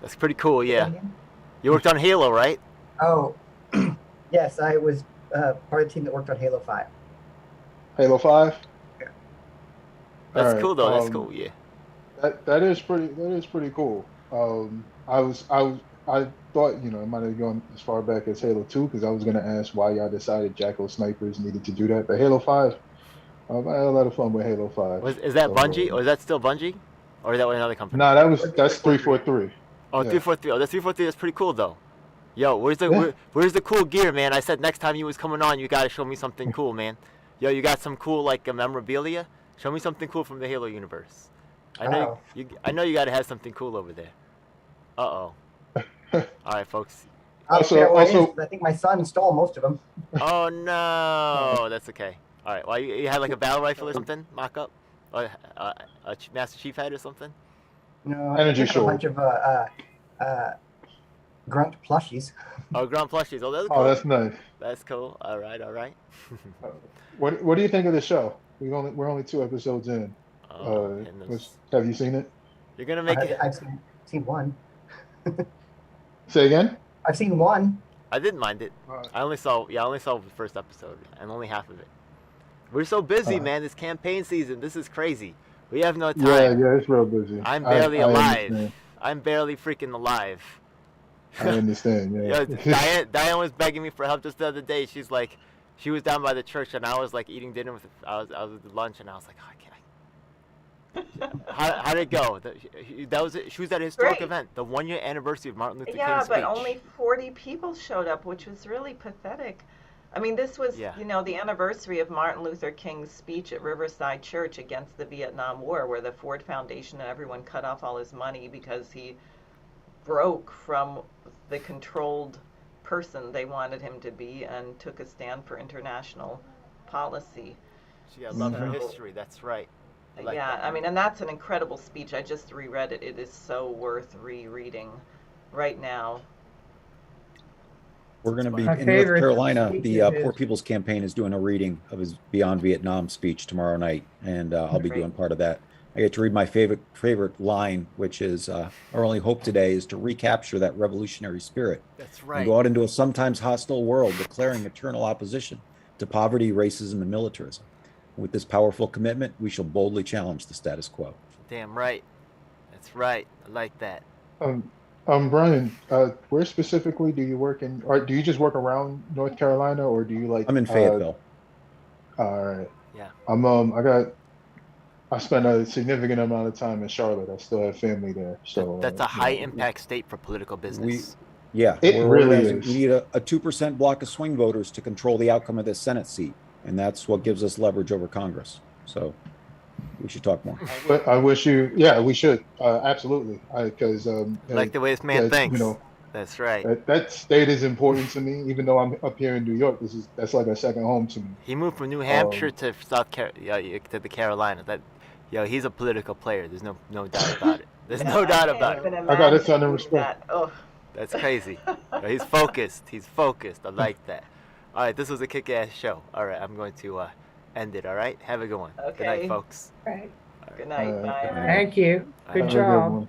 That's pretty cool, yeah. You worked on Halo, right? Oh, yes, I was part of the team that worked on Halo 5. Halo 5? Yeah. That's All cool though. right, That's cool, yeah. That is pretty cool. I thought, you know, it might have gone as far back as Halo 2 because I was gonna ask why y'all decided Jackal snipers needed to do that. But Halo 5, I had a lot of fun with Halo 5. Is that Bungie, or is that still Bungie, or is that with another company? Nah, that's 343. Oh, Yeah. 343. Oh, that's 343. That's pretty cool though. Yo, where's the cool gear, man? I said next time you was coming on, you gotta show me something cool, man. Yo, you got some cool like memorabilia? Show me something cool from the Halo universe. I know I know you gotta have something cool over there. Uh-oh. All right, folks. Also, I think my son stole most of them. Oh no, that's okay. All right, well, you had like a battle rifle or something, mock up, or a Master Chief head or something. No, Energy I took a sword. bunch of grunt plushies. Oh, ground plushies. Oh, that's cool. Oh, that's nice. That's cool. All right, all right. What do you think of the show? We're only 2 episodes in. Oh, goodness. Have you seen it? You're gonna make it. I've seen one. Say again? I've seen one. I didn't mind it. I only saw the first episode and only half of it. We're so busy, man. This campaign season. This is crazy. We have no time. Yeah, it's real busy. I'm barely I alive. understand. I'm barely freaking alive. I understand. Yeah. Yo, Diane was begging me for help just the other day. She's like, she was down by the church and I was like eating dinner with. I was at lunch and I was like, oh, I can't. How did it go? That was it. She was at a historic event, the 1-year anniversary of Martin Luther King's speech. Yeah, but only 40 people showed up, which was really pathetic. I mean, this was, you know, the anniversary of Martin Luther King's speech at Riverside Church against the Vietnam War, where the Ford Foundation and everyone cut off all his money because he broke from the controlled person they wanted him to be and took a stand for international policy. She got love for history. That's right. I mean, and that's an incredible speech. I just reread it. It is so worth rereading right now. We're going to be in North Carolina. The Poor People's Campaign is doing a reading of his Beyond Vietnam speech tomorrow night, and I'll be doing part of that. I get to read my favorite line, which is, our only hope today is to recapture that revolutionary spirit. That's right. And go out into a sometimes hostile world, declaring eternal opposition to poverty, racism, and militarism. With this powerful commitment, we shall boldly challenge the status quo. Damn right. That's right. I like that. Brian, where specifically do you work in, or do you just work around North Carolina, or do you like? I'm in Fayetteville. All right. Yeah. I spent a significant amount of time in Charlotte. I still have family there, so that's a high impact state for political business. It really is. We need a 2% block of swing voters to control the outcome of this Senate seat, and that's what gives us leverage over Congress. So we should talk more. I wish you. Yeah, we should absolutely. Because like the way this man thinks. You know, that's right. That state is important to me, even though I'm up here in New York. That's like a second home to me. He moved from New Hampshire to to the Carolinas. He's a political player. There's no doubt about it. There's no doubt about it. I got a ton of respect. That's crazy. He's focused. He's focused. I like that. All right, this was a kick-ass show. All right, I'm going to end it. All right, have a good one. Okay. Good night, folks. Right. Good night. Bye. Thank you. Good job.